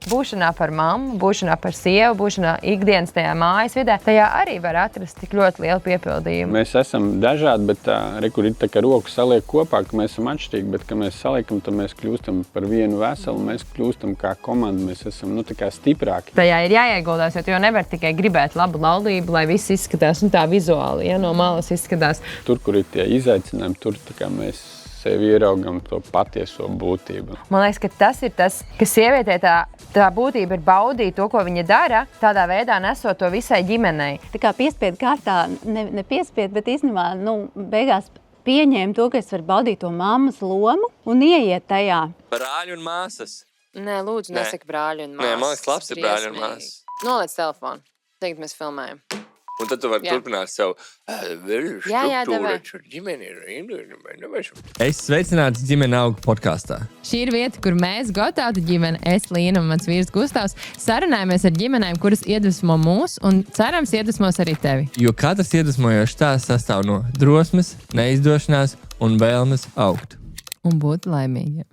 būšanā par mammu, būšanā par sievu, būšanā ikdienas tajā mājas vidē, tajā arī var atrast tik ļoti lielu piepildījumu. Mēs esam dažādi, bet kur ir tā, ka roku saliek kopā, ka mēs esam atšķirīgi, bet, ka mēs saliekam, tad mēs kļūstam par vienu veselu, mēs kļūstam kā komanda, mēs esam, tā kā stiprāki. Tajā ir jāieguldās, jo nevar tikai gribēt labu laulību, lai viss izskatās, tā vizuāli, no malas izskatās. Tur, kur ir tie izaicinājumi, tur tā kā mēs sevi ieraugam to patieso būtību. Man liekas, ka tas ir tas, ka sievietē tā būtība ir baudīt to, ko viņa dara, tādā veidā nesot to visai ģimenei. Tā kā piespiedu kārtā, ne piespiedu, bet īstenībā, beigās pieņēma to, ka es varu baudīt to mammas lomu un ieiet tajā. Brāļi un māsas. Nē, lūdzu, nesaka brāļi un māsas. Nē, man liekas, labs ir brāļi un māsas. Noliec telefonu. Tagad mēs filmējam. Un tad tu vari turpināt savu Es sveicināts ģimene augu podkāstā. Šī ir vieta, kur mēs, Gotauta ģimene, es, Līna un mans vīrs Gustavs, sarunājamies ar ģimenēm, kuras iedvesmo mūs un cerams iedvesmos arī tevi. Jo katrs iedvesmojošs stāsts sastāv no drosmes, neizdošanās un vēlmes augt. Un būt laimīgiem.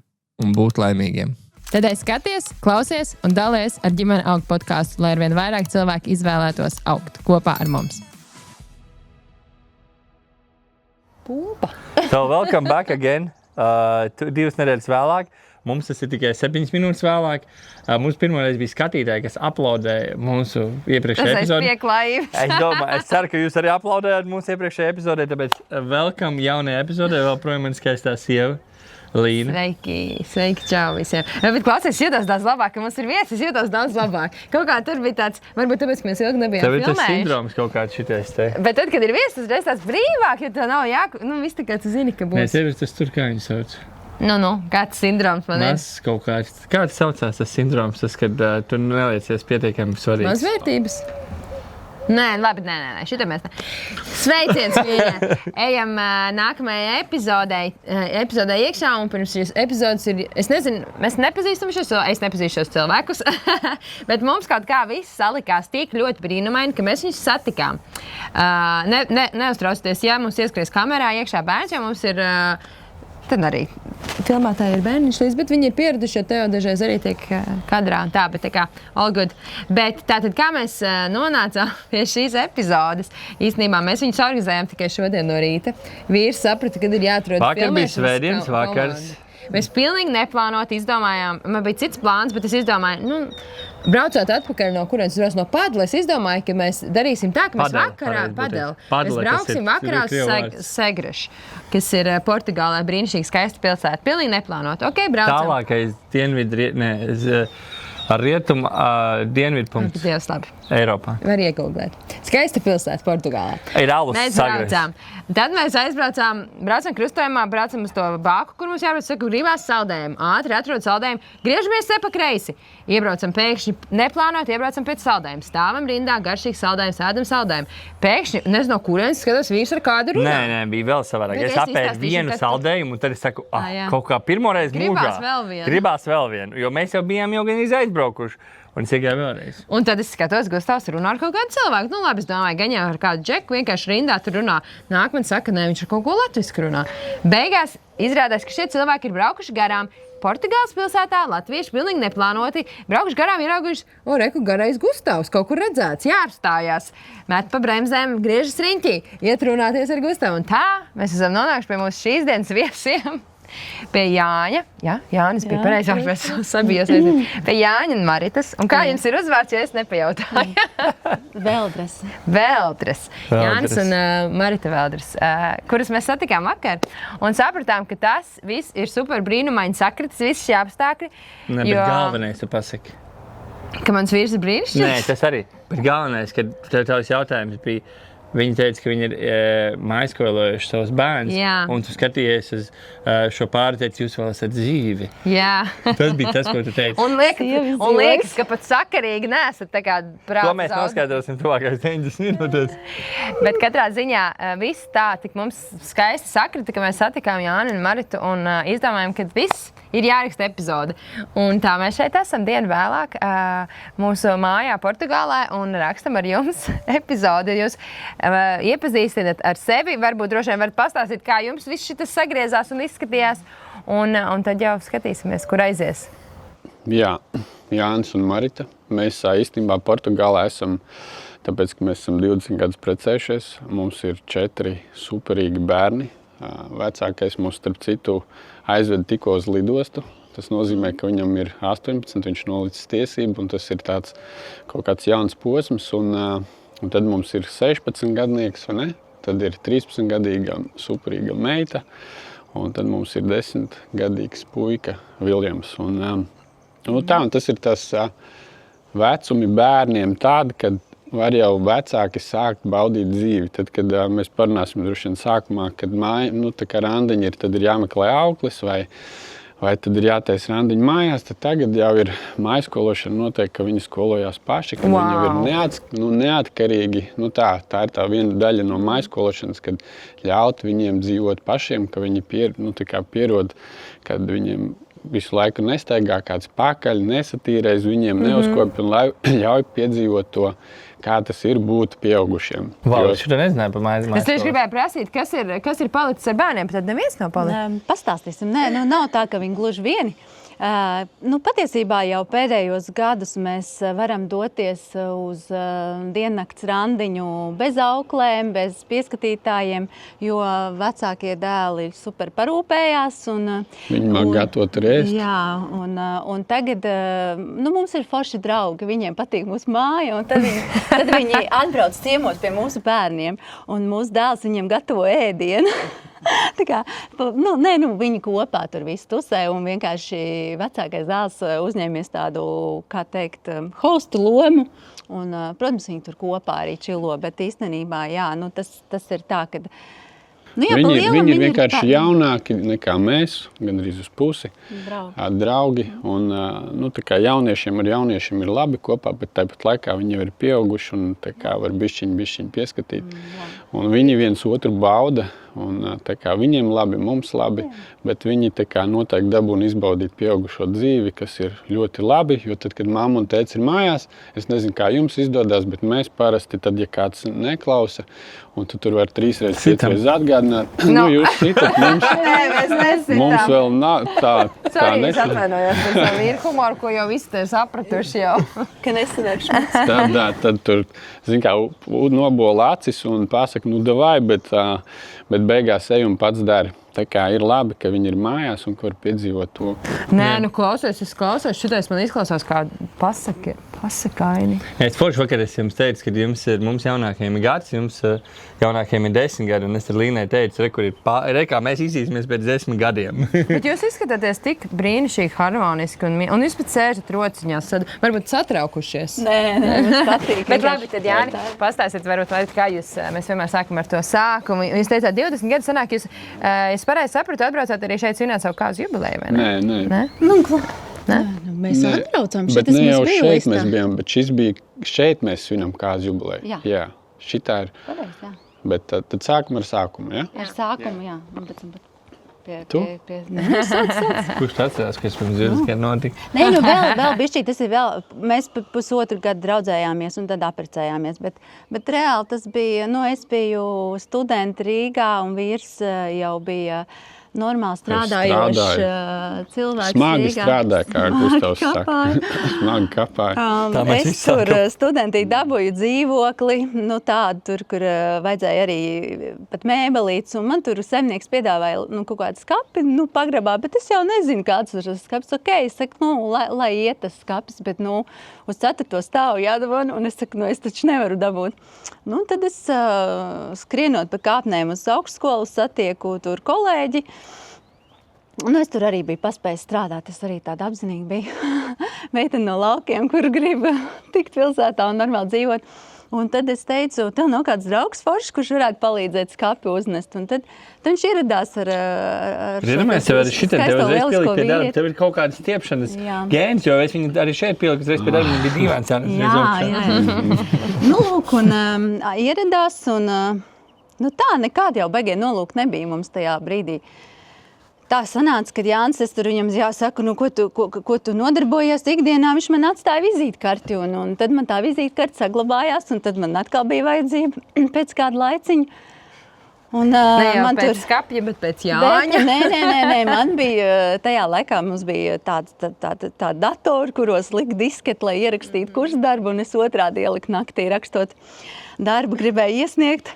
Tad skaties, klausies un dalies ar ģimene augu podkāstu, lai arvien vairāk cilvēki izvēlētos augt kopā ar mums. Pumpa. So welcome back again. 2 nedēļas vēlāk. Mums tas ir tikai 7 minūtes vēlāk. Mums pirmoreiz bija skatītāji, kas uploadēja mūsu iepriekšējā epizodē. Es ceru, ka jūs arī uploadējāt mūsu iepriekšējā epizodē, tāpēc welcome jaunajā epizodē. Vēl projām ir skaistā sieva. Līna. Sveiki, čau visiem. Bet klausies, jūtos daudz labāk, ka mums ir viesis, jūtos daudz labāk. Kaut kā tur bija tāds, varbūt tāpēc, ka mēs ilgi nebijām filmējuši. Tev ir tas sindroms kaut kāds šitais te. Bet tad, kad ir viesis, tas reiz tāds brīvāk, jo tā nav viss tā kā tu zini, ka būs. Nē, tev ir tas tur, kā viņu sauc. Kāds sindroms man ir? Kaut kāds. Kāds saucās tas sindroms, tas, kad tu neliecies pietiekami svarīgs? Mazvērtības. Nē, labi, nē, šitā mēs ne. Sveiciens, viņa! Ejam nākamajai epizodē iekšā, un pirms šīs epizodes ir, es nezinu, mēs nepazīstam es nepazīstu šos cilvēkus, bet mums kaut kā viss salikās tik ļoti brīnumaini, ka mēs viņus satikām. Neuztraucieties, ja mums ieskries kamerā iekšā bērns, jo mums ir... Tad arī filmētāji ir bērniņš līdz, bet viņi ir pieraduši, jo te jau dažreiz arī tiek kadrā un tā, bet tā kā all good. Bet tātad, kā mēs nonācām pie šīs epizodes, īstenībā mēs viņus organizējām tikai šodien no rīta. Vīrs saprata, kad ir jāatrod filmēšanas komanda. Vakar bija svētdienas vakars. Mēs pilnīgi neplānot izdomājām, man bija cits plāns, bet es izdomāju, braucot atpakaļ no kurienes brauc no Padela, es izdomāju, ka mēs darīsim tā, ka mēs mēs brauksim vakarā uz Segrešu, kas ir Portugālē brīnišķīgi skaista pilsēta. Pilnīgi neplānot. Ok, braucam. Tālākais ar rietumu dienvidu punktu. Dievs labi. Eiropā. Var iegooglēt. Skaista pilsēta Portugālē. Ir alus Sagres. Tad mēs braucam krustojumā, braucam uz to bāku, kur mums jābrauc, saku, gribās saldējumu. Ātri atrod saldējumu, griežamies pa kreisi. Iebraucam pēkšņi, neplānot, iebraucam pēc saldējumu. Stāvam rindā, garšīgs saldējums, ēdam saldējumu. Pēkšņi, nezinu, kurienes skatos, vīrs ar kādu runā. Nē, bija vēl savādāk. Es apēdu vienu saldējumu, un tad es saku, kaut kā pirmoreiz mūžā. Gribās vēl vienu. Jo mēs jau bijām gan izbraukuši. Un es iegāju vēlreiz. Un tad es skatos, Gustavs runā ar kaut kādu cilvēku. Labi, es domāju, gan jau ar kādu džeku vienkārši rindā tur runā. Nāk man saka, nē, viņš ar kaut ko latvisku runā. Beigās izrādās, ka šie cilvēki ir braukuši garām Portugāles pilsētā, latvieši pilnīgi neplānoti. Braukuši garām, ierauguši, reku garais Gustavs, kaut kur redzēts, jāapstājās. Met pa bremzēm, griežas riņķī, iet runāties ar Gustavu. Un tā mēs esam nonākuši pie mūsu šīs dienas viesiem. Pie Jāņa, Jānis bija pareizāk, mēs sabijosies. Pie Jāņa un Maritas. Un kā jums ir uzvārds, ja es nepajautāju? Vēldres. Jānis un Marita Vēldres, kuras mēs satikām vakar. Un sapratām, ka tas viss ir super brīnumaini sakritis, visi šie apstākļi. Ne, bet galvenais tu pasaki. Ka mans vīrs ir brīnišķīgs? Nē, tas arī. Bet galvenais, kad tavs jautājums bija, viņi teica, ka viņi ir mājasskolojuši savus bērnus, un tu skatījies uz šo pāri, teici, jūs vēl esat dzīvi. Jā. Tas bija tas, ko tu teici. Un liekas, ka pat sakarīgi neesat tā kā prāta. To mēs noskaidrosim tuvākās 90 minūtes. Bet katrā ziņā viss tā tik mums skaisti sakrita, ka mēs satikām Jāni un Maritu un izdomājam, ka viss ir jāraksta epizode. Un tā mēs šeit esam dienu vēlāk mūsu mājā Portugālē un rakstam ar jums epizodi. Jūs iepazīstināt ar sevi, varbūt droši vien varat pastāstīt, kā jums viss šitas sagriezās un izskatījās. Un tad jau skatīsimies, kur aizies. Jā, Jānis un Marita. Mēs īstenībā Portugālē esam, tāpēc, ka mēs esam 20 gadus precējušies. Mums ir 4 superīgi bērni. Vecākais mums, starp citu, aizved tikko uz lidostu. Tas nozīmē, ka viņam ir 18, viņš nolicis tiesību, un tas ir tāds kaut kāds jauns posms. Un tad mums ir 16 gadnieks, vai ne? Tad ir 13-gadīga superīga meita, un tad mums ir 10-gadīgs puika Viljams. Un tas ir tas vecumi bērniem tādi, kad var jau vecāki sākt baudīt dzīvi. Tad, kad mēs parunāsim droši vien sākumā, kad tā kā randiņi ir, tad ir jāmeklē auklis vai tad ir jātaisa randiņi mājās, tad tagad jau ir mājskološana noteikti, ka viņi skolojās paši, ka viņi jau ir neatkarīgi. Tā ir tā viena daļa no mājskološanas, kad ļaut viņiem dzīvot pašiem, ka viņi pierod, kad viņiem visu laiku nestaigā kāds pakaļ, nesatīrēs viņiem, neuzkopj un ļauj piedzīvot to, kā tas ir būt pieaugušiem. Es šodien nezināju par mājskolu. Es tieši gribēju prasīt, kas ir palicis ar bērniem, bet tad neviens nav palicis. Pastāstīsim. Nē, nav tā, ka viņi gluži vieni. Patiesībā jau pēdējos gadus mēs varam doties uz diennakts randiņu bez auklēm, bez pieskatītājiem, jo vecākie dēli super parūpējās. Viņi māk gatavot ēst. Jā, un tagad mums ir forši draugi, viņiem patīk mūsu māja, un tad viņi atbrauc ciemos pie mūsu bērniem, un mūsu dēls viņiem gatavo ēdienu. Viņi kopā tur visu tusē, un vienkārši vecākais dēls uzņēmies tādu, kā teikt, hostu lomu. Un, protams, viņi tur kopā arī čilo, bet īstenībā, tas ir tā, ka viņi ir vienkārši jaunāki nekā mēs, gan arī uz pusi, draugi. Un, tā kā jauniešiem ar jauniešiem ir labi kopā, bet tāpat laikā viņi jau ir pieauguši un tā kā var bišķiņ pieskatīt. Un viņi viens otru bauda. Un, viņiem labi, mums labi, bet viņi noteikti dabūna izbaudīt pieaugušo dzīvi, kas ir ļoti labi, jo tad, kad mamma un tēvs ir mājās, es nezinu, kā jums izdodas, bet mēs parasti tad, ja kāds neklausa, un tu tur var 3 reizes, 5 reizes atgādināt, jūs citat mums. Nē, mēs nesitām. Mums vēl nav tā Sorry, es atvainojos par savu vīru humoru, ko jau visi te sapratuši jau. Ka nesanākšu. Tad tur, kā, nobola acis un pasaka, davai, bet beigās ej un pats dari. Tā kā ir labi, ka viņi ir mājās un var piedzīvot to. Nē, klausies, šitais man izklausās kā pasakaini. Es forši vakar jums teicu, ka mums jaunākajiem ir gads, jums jaunākajiem ir 10 gadi, un es ar Līnai teicu, kā mēs izsīsimies pēc 10 gadiem. Bet jūs izskatāties tik brīnišķīgi harmoniski, un jūs pat sēžat rociņās, varbūt satraukušies. Nē, mums patīk. Bet labi, tad Jāni, pastāstiet, varbūt, kā mēs vienmēr sākam ar to sākumu. Jūs teicāt, 20 gadi sanāk, jūs, es pareizi sapratu, atbraucāt arī šeit svināt savu kāzu jubileju, vai ne? Nē. Mēs atbraucām, šeit tas mums bija listā. Mēs bijām, bet šeit mēs svinam kāzu jubileju. Jā. Šitā ir. Pareiz, jā. Bet tad sākam ar sākumu, ja? Ar sākumu, jā. Tu? Kurš atcerās, kas pirms 20 gadu notika? Nē, vēl bišķīgi, tas ir vēl, mēs pusotru gadu draudzējāmies un tad apprecējāmies, bet reāli tas bija, es biju studenti Rīgā un vīrs jau bija normāli strādājošs cilvēks. Smagi strādāja, kā Gustavs saka. Smagi kapāja. Es tur studentī dabūju dzīvokli, tādu tur, kur vajadzēja arī pat mēbelītes, un man tur saimnieks piedāvāja kaut kādu skapi, pagrabā, bet es jau nezinu, kāds ir tas skapis. Ok, es saku, lai iet tas skapis, bet uz 4. stāvu jādabūna, un es saku, es taču nevaru dabūt. Tad es skrienot pa kāpnēm uz augstskolu, satieku tur kolēģi. Es tur arī biju paspējis strādāt, es arī tāda apzinīgi biju meitene no laukiem, kur grib tikt pilsētā un normāli dzīvot. Un tad es teicu, tev nav kāds draugs foršs, kurš varētu palīdzēt skapi uznest. Un tad viņš ieradās ar skaisto lielisko vīri. Tev ir kaut kādas stiepšanas gēns, jo es viņu arī šeit pieliku, reiz pie darba, bija dīvains. Jā. Un ieradās, un tā nekāda jau baigie nolūk nebija mums tajā brīdī. Tā sanāca, kad Jānis, es tur viņam jāsaka, ko tu nodarbojies ikdienā, viņš man atstāja vizītkarti, un tad man tā vizītkarte saglabājās, un tad man atkal bija vajadzība pēc kāda laiciņa. Un, ne jau man pēc skapja, bet pēc Jāņa. Nē, man bija, tajā laikā mums bija tāda datori, kuros lika disketi, lai ierakstītu kursdarbu, un es otrādi ieliku naktī rakstot darbu, gribēju iesniegt.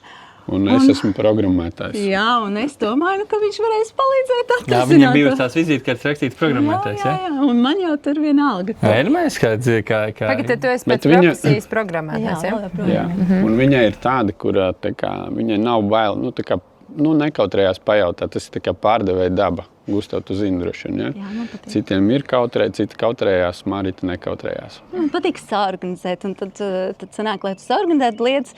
Un es esmu programmētājs. Jā, un es domāju, ka viņš varēs palīdzēt atrasināt. Jā, viņam bija tās vizītkartes rakstīts programmētājs, jā, un man jau tur vienalga. Ērmēs, kā... Tagad tu esi pēc profesijas programmētājs, jā? Un viņai ir tāda, kurā viņai nav bail, nekautrējās pajautāt, tas ir tā kā pārdevēja daba. Gustav, tu zini droši vien, ja? Jā, man patīk. Citiem ir kautrēji, citi kautrējās, Marita nekautrējās. Man patīk saorganizēt, un tad sanāk, lai tu saorganizētu lietas,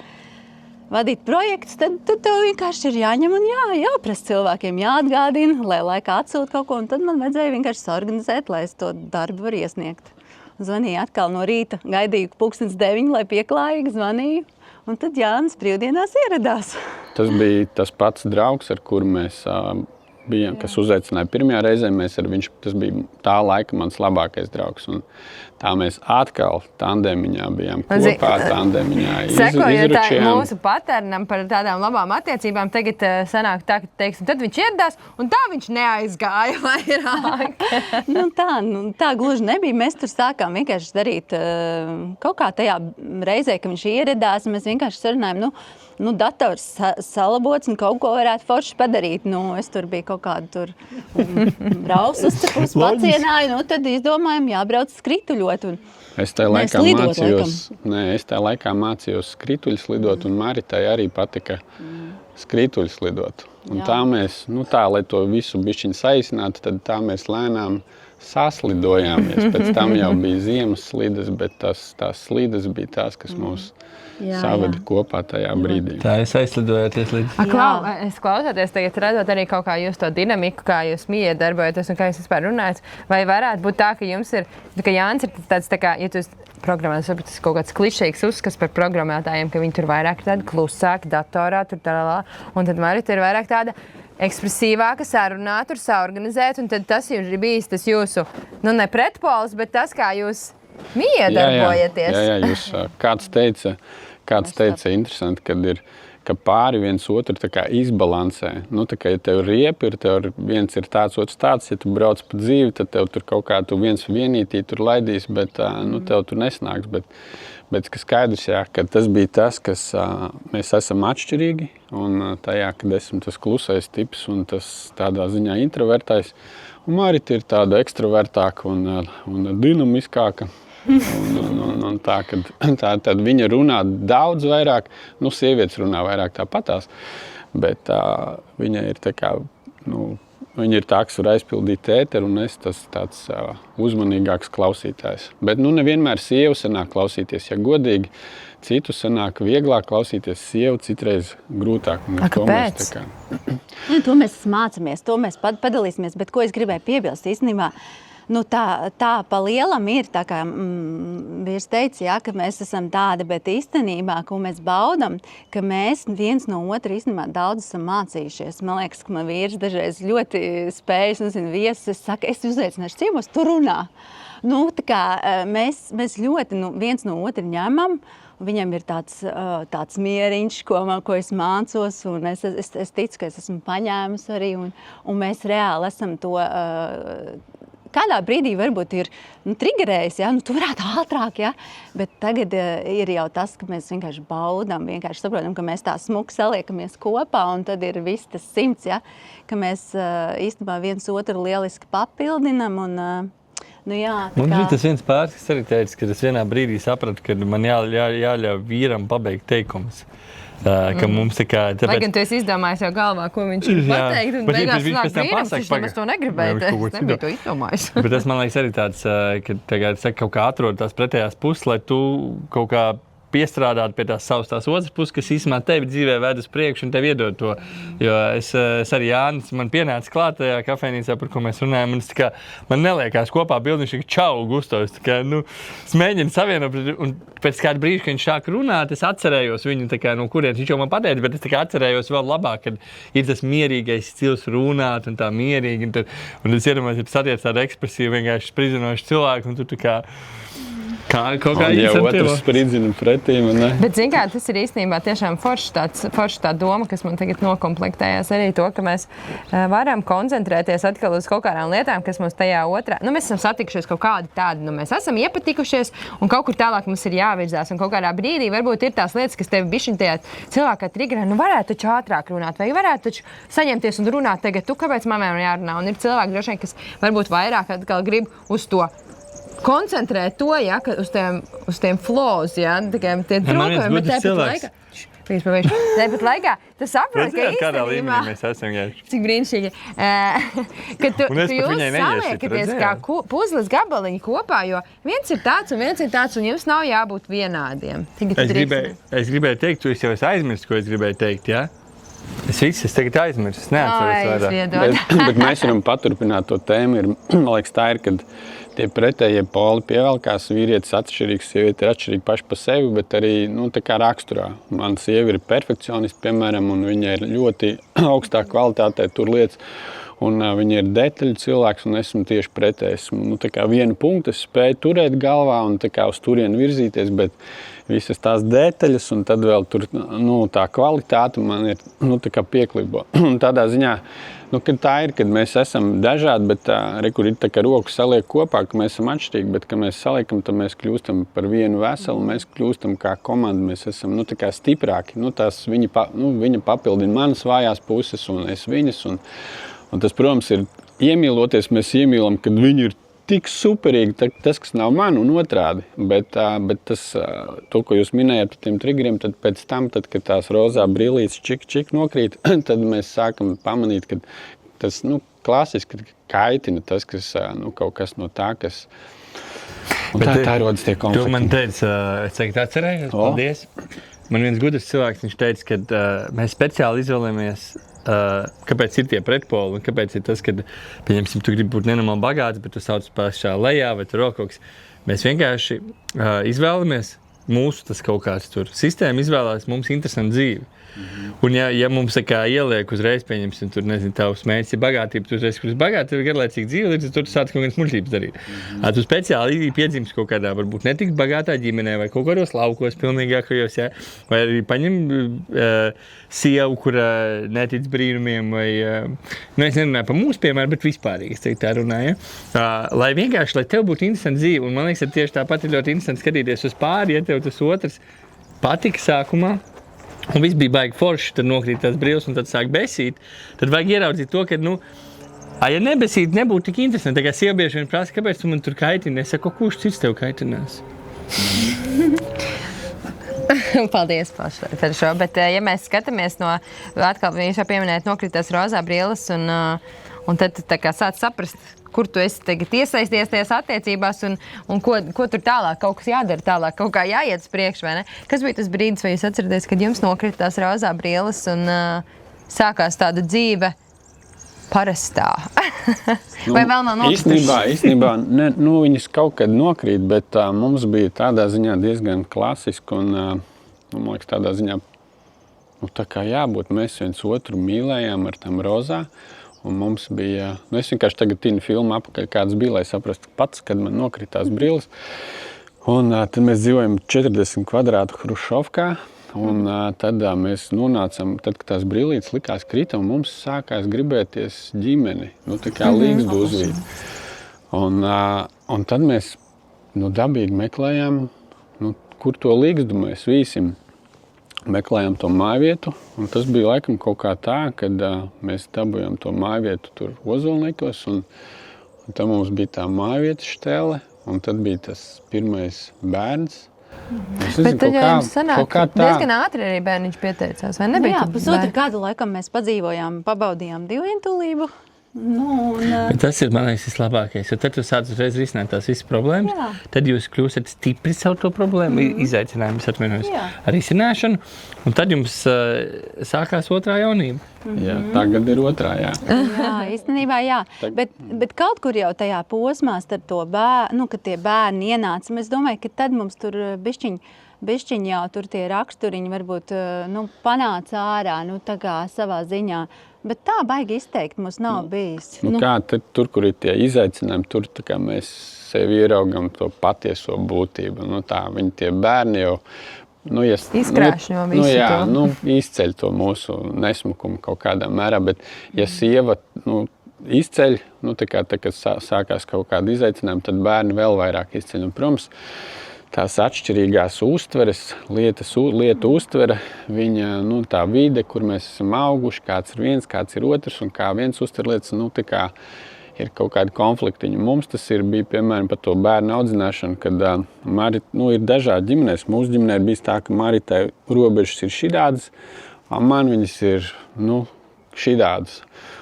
vadīt projektus, tad tev vienkārši ir jāņem un jāprasa cilvēkiem, jāatgādina, lai laikā atsūt kaut ko, un tad man vajadzēja vienkārši saorganizēt, lai es to darbu varu iesniegt. Zvanīju atkal no rīta, gaidīju 9:00, lai pieklājīgi zvanīju. Un tad Jānis brīvdienās ieradās. Tas bija tas pats draugs, ar kuru mēs bijām, kas uzaicināja pirmajā reizē. Tas bija tā laika mans labākais draugs. Un tā mēs atkal tandemiņā bijām kopā, tandemiņā sekojot izručījām. Mūsu paternam par tādām labām attiecībām, tagad sanāk tā, ka, teiksim, tad viņš ieradās, un tā viņš neaizgāja vairāk. Tā gluži nebija. Mēs tur sākām vienkārši darīt kaut kā tajā reizē, ka viņš ieradās, mēs vienkārši sarunājām, dators salabots un kaut ko varētu forši padarīt. Es tur biju kaut kādu tur brauc uzcepus, pacienāju, tad izdomājām, jābrauc skrituļot. Es tajā laikā mācījos skrituļus lidot, un Maritai arī patika skrituļus lidot. Un tā mēs, lai to visu bišķiņu saīsinātu, tad tā mēs lēnām saslidojāmies. Pēc tam jau bija ziemas slides, bet tās slides bija tās, kas mūs saveda kopā tajā brīdī. Tā es aizlidojoties līdz... Es klausoties tagad, redzot arī kaut kā jūs to dinamiku, kā jūs miedarbojaties un kā jūs vispār runājat, vai varētu būt tā, ka jums ir, ka Jānis ir tāds, tā kā, ja tu programmētājs, varbūt tas kaut kāds klišīgs uzskats par programmētājiem, ka viņi tur vairāk tādi klusāki datorā, un tad Marita ir vairāk tāda ekspresīvāka, sarunā, tur saorganizēt, un tad tas ir bijis tas jūsu, ne pretpols, bet tas, kā jūs miedarbojaties. Jā, jūs kāds teica interesanti, ka pāri viens otru tā kā izbalansē. Tā kā, ja tev riepi ir, viens ir tāds, otrs tāds, ja tu brauc pa dzīvi, tad tev tur kaut kā tu viens vienītī tur laidīs, bet tev tur nesnāks. Bet ka skaidrs, ka tas bija tas, kas mēs esam atšķirīgi, un tajā, kad esmu tas klusais tips un tas tādā ziņā introvertais, un Marita ir tāda ekstravertāka un dinamiskāka. Un tad viņa runā daudz vairāk, sievietes runā vairāk tāpatās, bet viņa ir tā kā, viņa ir tā, kas var aizpildīt ēteru, un es tas tāds uzmanīgāks klausītājs. Bet nevienmēr sievu sanāk klausīties, ja godīgi, citu sanāk vieglāk klausīties sievu, citreiz grūtāk. Kāpēc? To mēs mācāmies, to mēs padalīsimies, bet ko es gribēju piebilst īstenībā, tā pa lielam ir, tā kā vīrs teica, ka mēs esam tādi, bet īstenībā, ko mēs baudam, ka mēs viens no otra īstenībā daudz esam mācījušies. Man liekas, ka man vīrs dažreiz ļoti spējas, viesus, es saku, es uzaicināšu ciemos, tu runā. Tā kā mēs ļoti viens no otra ņemam, viņam ir tāds mieriņš, ko es mācos, un es ticu, ka es esmu paņēmusi arī, un mēs reāli esam to... Kādā brīdī varbūt ir trigerējis, tu varētu ātrāk, bet tagad ir jau tas, ka mēs vienkārši baudām, vienkārši saprotam, ka mēs tā smuki saliekamies kopā, un tad ir viss tas 100, ka mēs īstenībā viens otru lieliski papildinam, un Man bija tas viens pāris, kas arī teica, ka es vienā brīdī sapratu, ka man jāļauj vīram pabeigt teikumus. Ka mums tā kā... Lai gan tu esi izdomājis jau galvā, ko viņš ir pateikt, un beigās nāk vīrams, viņš nemaz to negribēja, es nebiju to izdomājis. Bet tas, man liekas, arī tāds, ka tagad kaut kā atrod tās pretējās puses, lai tu kaut kā piestrādāt pie tās savas otras puses, kas īstenībā tevi dzīvē ved uz priekšu un tev iedod to. Jo es arī Jānis, man pienāca klāt tajā kafejnīcā, par ko mēs runājam, un man neliekās kopā bildi, viņš čau, Gustavs. Es mēģinu savienot, un pēc kāda brīža, kad viņš sāk runāt, es atcerējos viņu, no kurienes viņš jau man pateica, bet es atcerējos vēl labāk, kad ir tas mierīgais stils runāt un tā mierīgi, un es iedomājos, ja tu satiec tādu ekspresīvu, vienkārši sprizinošu cilvēku, un tu tā kā... Kaut kā ja otrs spridzina pretī, ne? Bet, zin kā, tas ir īstenībā tiešām forši tā doma, kas man tagad nokomplektējās arī to, ka mēs varam koncentrēties atkal uz kaut kādām lietām, kas mums tajā otrā... Nu, mēs esam satikušies kaut kādi tādi, nu, mēs esam iepatikušies un kaut kur tālāk mums ir jāvirzās. Un kaut kādā brīdī varbūt ir tās lietas, kas tevi bišķiņ tajā cilvēkā triggerē, nu varētu taču ātrāk runāt, vai varētu taču saņemties un runāt tagad, tu kāpēc mamēm jārunā? Un ir cilvēki droši vien, kas varbūt vairāk atkal grib uz to koncentrēt to, ja, uz tiem flows, ja, tie trūkumi, bet tāpat laikā tu saproti, ka īstenībā... Kādā līmenī mēs esam gājuši. Cik brīnišķīgi. Ka jūs saliekaties kā puzles gabaliņi kopā, jo viens ir tāds, un jums nav jābūt vienādiem. Es gribēju teikt, tu jau esi aizmirst, ko es gribēju teikt, jā? Es tagad aizmirstu, es neatceros vārdā. Bet mēs varam paturpināt to tēmu. Man liekas, tā ir, kad tie pretējie poli pievelkās, vīrietis atšķirīgs, sieviete ir atšķirīga paši pa sevi, bet arī, tā kā raksturā. Mana sieva ir perfekcionisti, piemēram, un viņa ir ļoti augstā kvalitātē tur lietas, un viņa ir detaļu cilvēks, un esmu tieši pretējs. Tā kā vienu punktu es spēju turēt galvā un tā kā uz turienu virzīties, bet visas tās detaļas, un tad vēl tur, tā kvalitāte man ir, tā kā pieklibo. Un tādā ziņā, kad tā ir, kad mēs esam dažādi, bet kur ir tā kā roku saliek kopā, ka mēs esam atšķirīgi, bet, kad mēs saliekam, tad mēs kļūstam par vienu veselu, mēs kļūstam kā komanda, mēs esam, tā kā stiprāki. Viņa papildina manas vājās puses, un es viņas, un tas, protams, ir iemīloties, mēs iemīlam, kad viņi ir tik superīgi, tas, kas nav man, un otrādi. Bet tas, to, ko jūs minējāt par tiem triggeriem, tad pēc tam, kad tās rozā brīlītes čik nokrīt, tad mēs sākam pamanīt, ka tas, klasiski kaitina tas, kas, kaut kas no tā, kas... Un tā rodas tie konflikti. Tu man teici, es tagad atcerējos, paldies. Man viens gudrs cilvēks, viņš teica, ka mēs speciāli izvēlamies kāpēc ir tie pretpoli un kāpēc ir tas, kad, pieņemsim, tu gribi būt nenormāli bagāts, bet tu sauc pašā lejā vai tur kaut kas. Mēs vienkārši izvēlamies mūsu tas kaut kāds tur sistēma izvēlās mums interesantu dzīvi. Un ja mums tā kā ieliek uzreiz, pieņemsim, tur, nezinu, tavs mērķis ir bagātība, tu uzreiz, kurš bagāti ir garlaicīgi dzīve, līdz tur tu sāc kaut kādas muļķības darīt. Tu speciāli piedzimst kaut kādā, varbūt netik bagātā ģimenē vai kaut kādos laukos pilnīgākajos, jā, vai arī paņem sievu, kura netic brīnumiem, vai, es nerunāju par mūsu piemēru, bet vispārīgi, es teiktu tā runāju, ja? Lai vienkārši, lai tev būtu interesanti dzīve, un man liekas, ka tieši tāpat ir ļoti interesanti skatīties uz pāri, ja tev tas otrs patika sākumā, un viss bija baigi forši, tad nokrīt tās brīvs un tad sāk besīt, tad vajag ieraudzīt to, ka, ja nebesīt, nebūtu tik interesanti. Tā kā sieva bieži vien prasa, kāpēc tu man tur kaitini? Es saku, kurš cits tev kaitinās? Paldies par šo, bet ja mēs skatāmies atkal viņš jau pieminēt nokritās rozā brīles, un tad tu tā kā sāc saprast, kur tu esi tagad iesaisties tajās attiecībās un ko tur tālāk, kaut kas jādara tālāk, kaut kā jāiet uz priekšu, vai ne? Kas bija tas brīdis, vai jūs atceraties, kad jums nokritās rozā brīles un sākās tāda dzīve parastā? Vai vēl nav nokrituši? Īstenībā viņas kaut kad nokrīt, bet mums bija tādā ziņā diezgan klasiski un, man liekas, tādā ziņā, tā kā jābūt, mēs viens otru mīlējām ar tam rozā. Un mums bija, es vienkārši tagad tinu filmu apakaļ, kāds bija, lai saprastu pats, kad man nokritās brilles. Un tad mēs dzīvojam 40 kvadrātu Hrušovkā, un tad mēs nonācam, tad, kad tās brillītes likās krita, un mums sākās gribēties ģimeni, tā kā līgzdu uzvīt. Un tad mēs dabīgi meklējām, kur to līgzdu mēs vīsim. Meklējām to mājvietu, un tas bija laikam kaut kā tā, kad mēs dabujām to mājvietu tur Ozolnikos, un tad mums bija tā mājvieta štele, un tad bija tas pirmais bērns. Bet tad jau jums sanāk, diezgan ātri arī bērniņš pieteicās, vai nebija? Jā, pusotru gadu laikam mēs padzīvojām, pabaudījām divvientulību. Bet tas ir, man liekas, vislabākais, jo tad tu sāc uzreiz risināt tās visas problēmas, tad jūs kļūstat stipri savu to problēmu, izaicinājumus atvienojos ar risināšanu, un tad jums sākās otrā jaunība. Jā, tagad ir otrā, jā. Jā, īstenībā jā, bet kaut kur jau tajā posmā starp to bērnu, kad tie bērni ienāca, es domāju, ka tad mums tur bišķiņ jau tur tie raksturiņi varbūt, panāca ārā, tā kā savā ziņā. Bet tā baigi izteikt mums nav bijis. Kā tur, kur ir tie izaicinājumi, tur tā kā mēs sevi ieraugam to patieso būtību. Viņi tie bērni jau izkrāšņo visu to. Izceļ to mūsu nesmukumu kaut kādā mērā, bet ja sieva izceļ, tā, kad sākās kaut kāda izaicinājuma, tad bērni vēl vairāk izceļ. Un, protams, tās atšķirīgās uztveres, lietu uztvere, viņa, tā vide, kur mēs esam auguši, kāds ir viens, kāds ir otrs, un kā viens uztver lietas, tā kā ir kaut kādi konfliktiņi. Mums tas bija, piemēram, par to bērnu audzināšanu, kad ir dažādi ģimenēs. Mūsu ģimenē ir bijis tā, ka Maritai robežas ir šidādas, un man viņas ir, šidādas.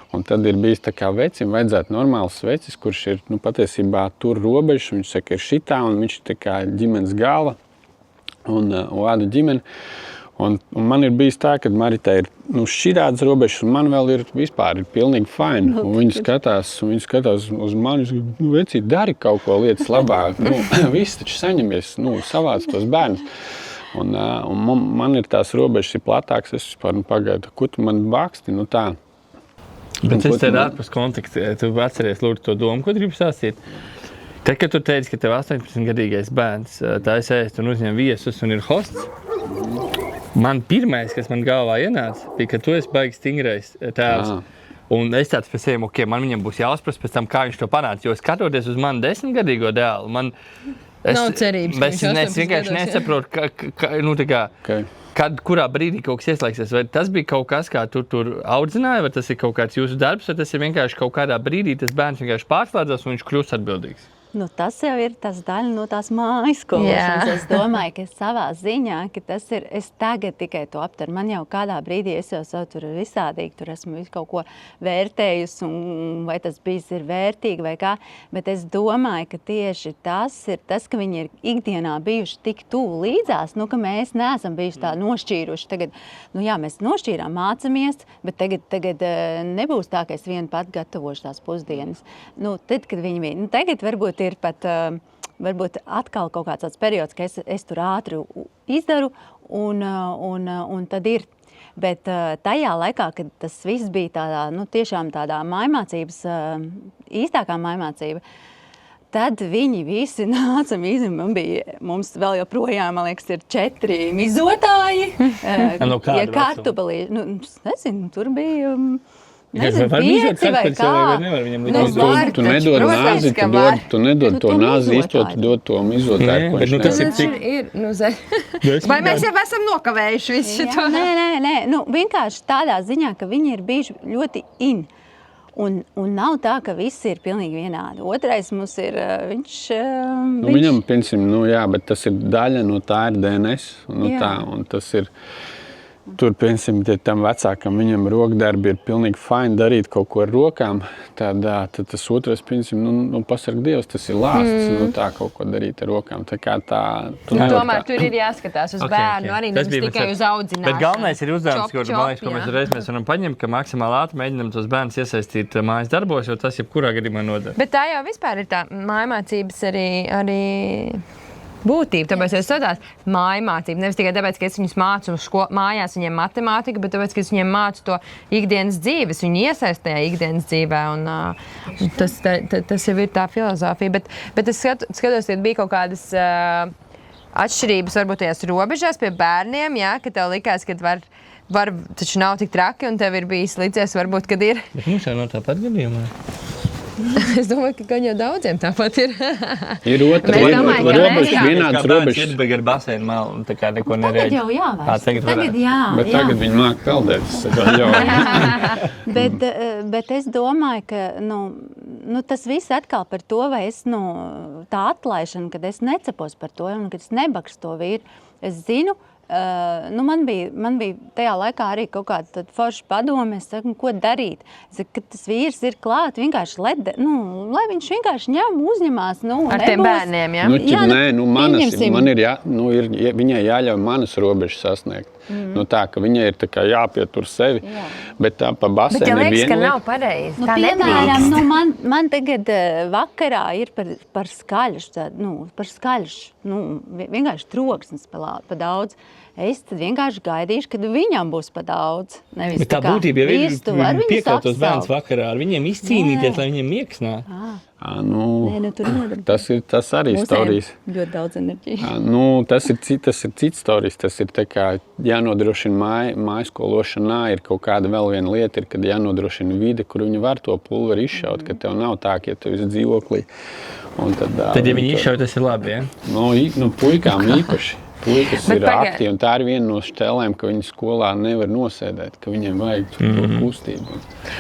Un tad ir bijis tā kā vecim, vajadzētu normāls vecis, kurš ir, patiesībā tur robežas, viņš saka, ir šitā, un viņš tā kā ģimenes galva un vada ģimeni. Un man ir bijis tā, ka Maritai ir šķirādas robežas, un man vēl ir vispār pilnīgi fine. Un viņi skatās uz mani, vecīt, dari kaut ko lietas labāk. Viss taču saņemies, savāc tos bērnus. Un man ir tās robežas ir platāks, es vispār pagaidu, ko tu man baksti, tā. Bet es tev ārpus konteksta, tu atceries, lūdzu, to domu, ko gribu stāstīt. Tad, kad tu teici, ka tev 18-gadīgais bērns taisa ēst un uzņem viesus un ir hosts, man pirmais, kas man galvā ienāca, bija, ka tu esi baigi stingrais tēvs. Un es tāds pēc sevi, man viņam būs jāuzprast pēc tam, kā viņš to panāca. Jo skatoties uz mani 10-gadīgo dēlu, nav cerības, es vienkārši nesaprotu, kurā brīdī kaut kas ieslēgsies. Vai tas bija kaut kas, kā tur audzināja, vai tas ir kaut kāds jūsu darbs, vai tas ir vienkārši kaut kādā brīdī tas bērns vienkārši pārslēdzās un viņš kļūst atbildīgs? Tas jau ir tas daļa no tās mājas skološanas. Es domāju, ka savā ziņā, ka tas ir, es tagad tikai to aptaru. Man jau kādā brīdī es jau savu tur visādīgi, tur esmu visu kaut ko vērtējusi, un vai tas bijis ir vērtīgi vai kā, bet es domāju, ka tieši tas ir tas, ka viņi ir ikdienā bijuši tik tuvu līdzās, ka mēs neesam bijuši tā nošķīruši. Tagad, mēs nošķīrām, mācamies, bet tagad nebūs tā, ka es vienu pat gatavošu tās pusdienas. Tad, kad viņi bija, tagad varbūt ir pat varbūt atkal kaut kāds tāds periods, ka es tur ātri izdaru un tad ir. Bet tajā laikā, kad tas viss bija tādā, tiešām tādā mājmācības, īstākā mājmācība, tad viņi visi nāca mizi. Mums vēl joprojām, man liekas, ir 4 mizotāji. Kartupelī, nezinu, tur bija... Nezinu, 5 vai kā. Tu nedod nāzi, tu nedod to nāzi iztot, tu dod to mizotāju, ko tas ir cik? Vai mēs jau esam nokavējuši visu šito? Nē. Vienkārši tādā ziņā, ka viņi ir bijuši ļoti in. Un nav tā, ka visi ir pilnīgi vienādi. Otrais mums ir, Viņam, piemēram, bet tas ir daļa no tā ir DNS, un tas ir... Tur, piemēram, tam vecākam viņam rokdarbi ir pilnīgi fine darīt kaut ko ar rokām. Tad tas otrais, piemēram, pasarg Dievs, tas ir lāsts, tā kaut ko darīt ar rokām. Tā kā tā... Tomēr tur ir jāskatās uz bērnu, arī nevis tikai uz audzināšanu. Bet galvenais ir uzdevums, ko mēs varam paņemt, ka maksimāli ātri mēģinam tos bērnus iesaistīt mājas darbos, jo tas jebkurā gadījumā nodara. Bet tā jau vispār ir tā mājmācības arī būtība, tāpēc es strādāju mājmācību. Nevis tikai tāpēc, ka es viņus mācu mājās viņiem matemātiku, bet tāpēc, ka es viņiem mācu to ikdienas dzīves, viņu iesaistējā ikdienas dzīvē. Un tas jau ir tā filozofija. Bet es skatos, ka bija kaut kādas atšķirības varbūt tajās robežās pie bērniem, ka tev likās, ka var taču nav tik traki, un tev ir bijis līdzies, varbūt, kad ir. Bet mums jau nav tāpat gadījumā. Es domāju, ka gan jau daudziem tāpat ir. Ir robežas, vienāds robežas. Ir beigas ar baseinu malu, un tā kā neko nereģi. Tagad jau jāvairs. Bet tagad viņi māk peldēt. Bet es domāju, ka tas viss atkal par to, vai es tā atlaišana, kad es necepos par to, un kad es nebakšu to vīru. Es zinu, man bija tajā laikā arī kaut kāda forša padome. Es saku, ko darīt? Es saku, ka tas vīrs ir klāt, vienkārši lai viņš vienkārši uzņemās. Ar tiem bērniem, viņai jāļauj manas robežas sasniegt. Tā, ka viņai ir jāpietur sevi, bet tā pa baseinu ir vienlīdz. Bet liekas, ka nav pareizi. Tā piemēram, man tagad vakarā ir par skaļš, vienkārši troksnis pa daudz. es tad vienkārši gaidīšu, kad viņam būs pa daudz. Nevis Bet tā būtība jau ir piekāt tos bērns apsaukt. vakarā, ar viņiem izcīnīties, lai viņiem miegs nāk. Nē, tur nodarbs. Tas arī stāstījis. Ļoti daudz enerģijas. Tas ir cits stāstījis. Tas ir tā kā jānodrošina mājskološanā. Ir kaut kāda vēl viena lieta, kad jānodrošina vide, kur viņi var to pulveri izšaut. Ka tev nav tā, ka tu esi dzīvoklī. Tad, ja viņi izšauj, tas ir labi, ja? Puikām īpaši. Puikas ir aktīvi, un tā ir viena no štelēm, ka viņi skolā nevar nosēdēt, ka viņiem vajag to kustību.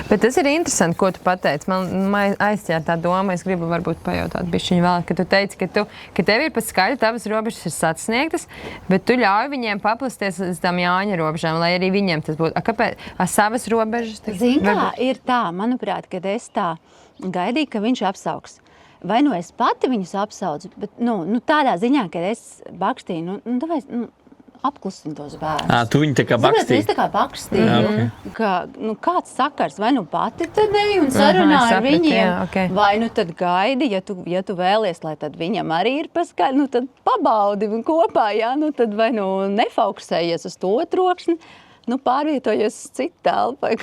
Bet tas ir interesanti, ko tu pateici. Man aizķēra tā doma, es gribu varbūt pajautāt bišķiņu vēl, ka tu teici, ka tev ir pat skaļi, tavas robežas ir sasniegtas, bet tu ļauj viņiem paplasties uz tām Jāņa robežām, lai arī viņiem tas būtu. Kāpēc? Savas robežas? Zini, kā ir tā, manuprāt, kad es tā gaidīju, ka viņš apsauks. Vai nu es pati viņus apsaucu, bet tādā ziņā, ka es bakstīju, apklusinu tos bērnus. Tu viņu tā kā bakstīji? Es tā kā bakstīju, ka kāds sakars, vai nu pati tad eju un sarunā ar viņiem, vai nu tad gaidi, ja tu vēlies, lai tad viņam arī ir paskaļ, tad pabaudi kopā, tad vai nefokusējies uz to troksni, pārvietojies uz citu telpu,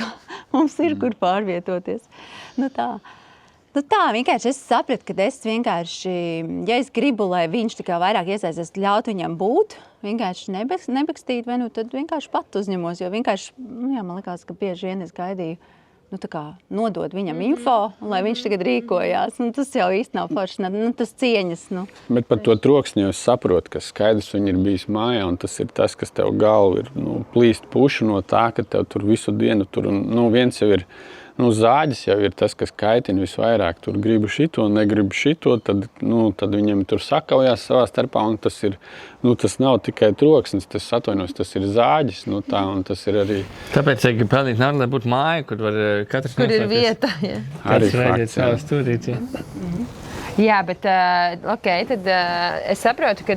mums ir kur pārvietoties. Tā, vienkārši es sapratu, ka es vienkārši, ja es gribu, lai viņš tikai vairāk iesaistās, ļaut viņam būt, vienkārši nebakstīt, vai tad vienkārši pat uzņemos, jo vienkārši, man likās, ka bieži vien es gaidīju, nodot viņam info, lai viņš tagad rīkojās, tas jau īsti nav forši, tas cieņas, Bet par to troksni jau es saprotu, ka skaidrs viņi ir bijis mājā, un tas ir tas, kas tev galvu ir, plīst pušu no tā, ka tev tur visu dienu tur, un viens jau ir, zāģis jau ir tas, kas kaitina visvairāk. Tur gribu šito, negribu šito, tad viņiem tur sakaujās savā starpā, un tas ir, tas nav tikai troksnis, tas ir zāģis, un tas ir arī... Tāpēc, ja pelnīt naudu, lai būtu māja, kur var katrs kur ir vieta, jā. Arī fakts, savas stūrīts, jā. Jā, bet, tad es saprotu, ka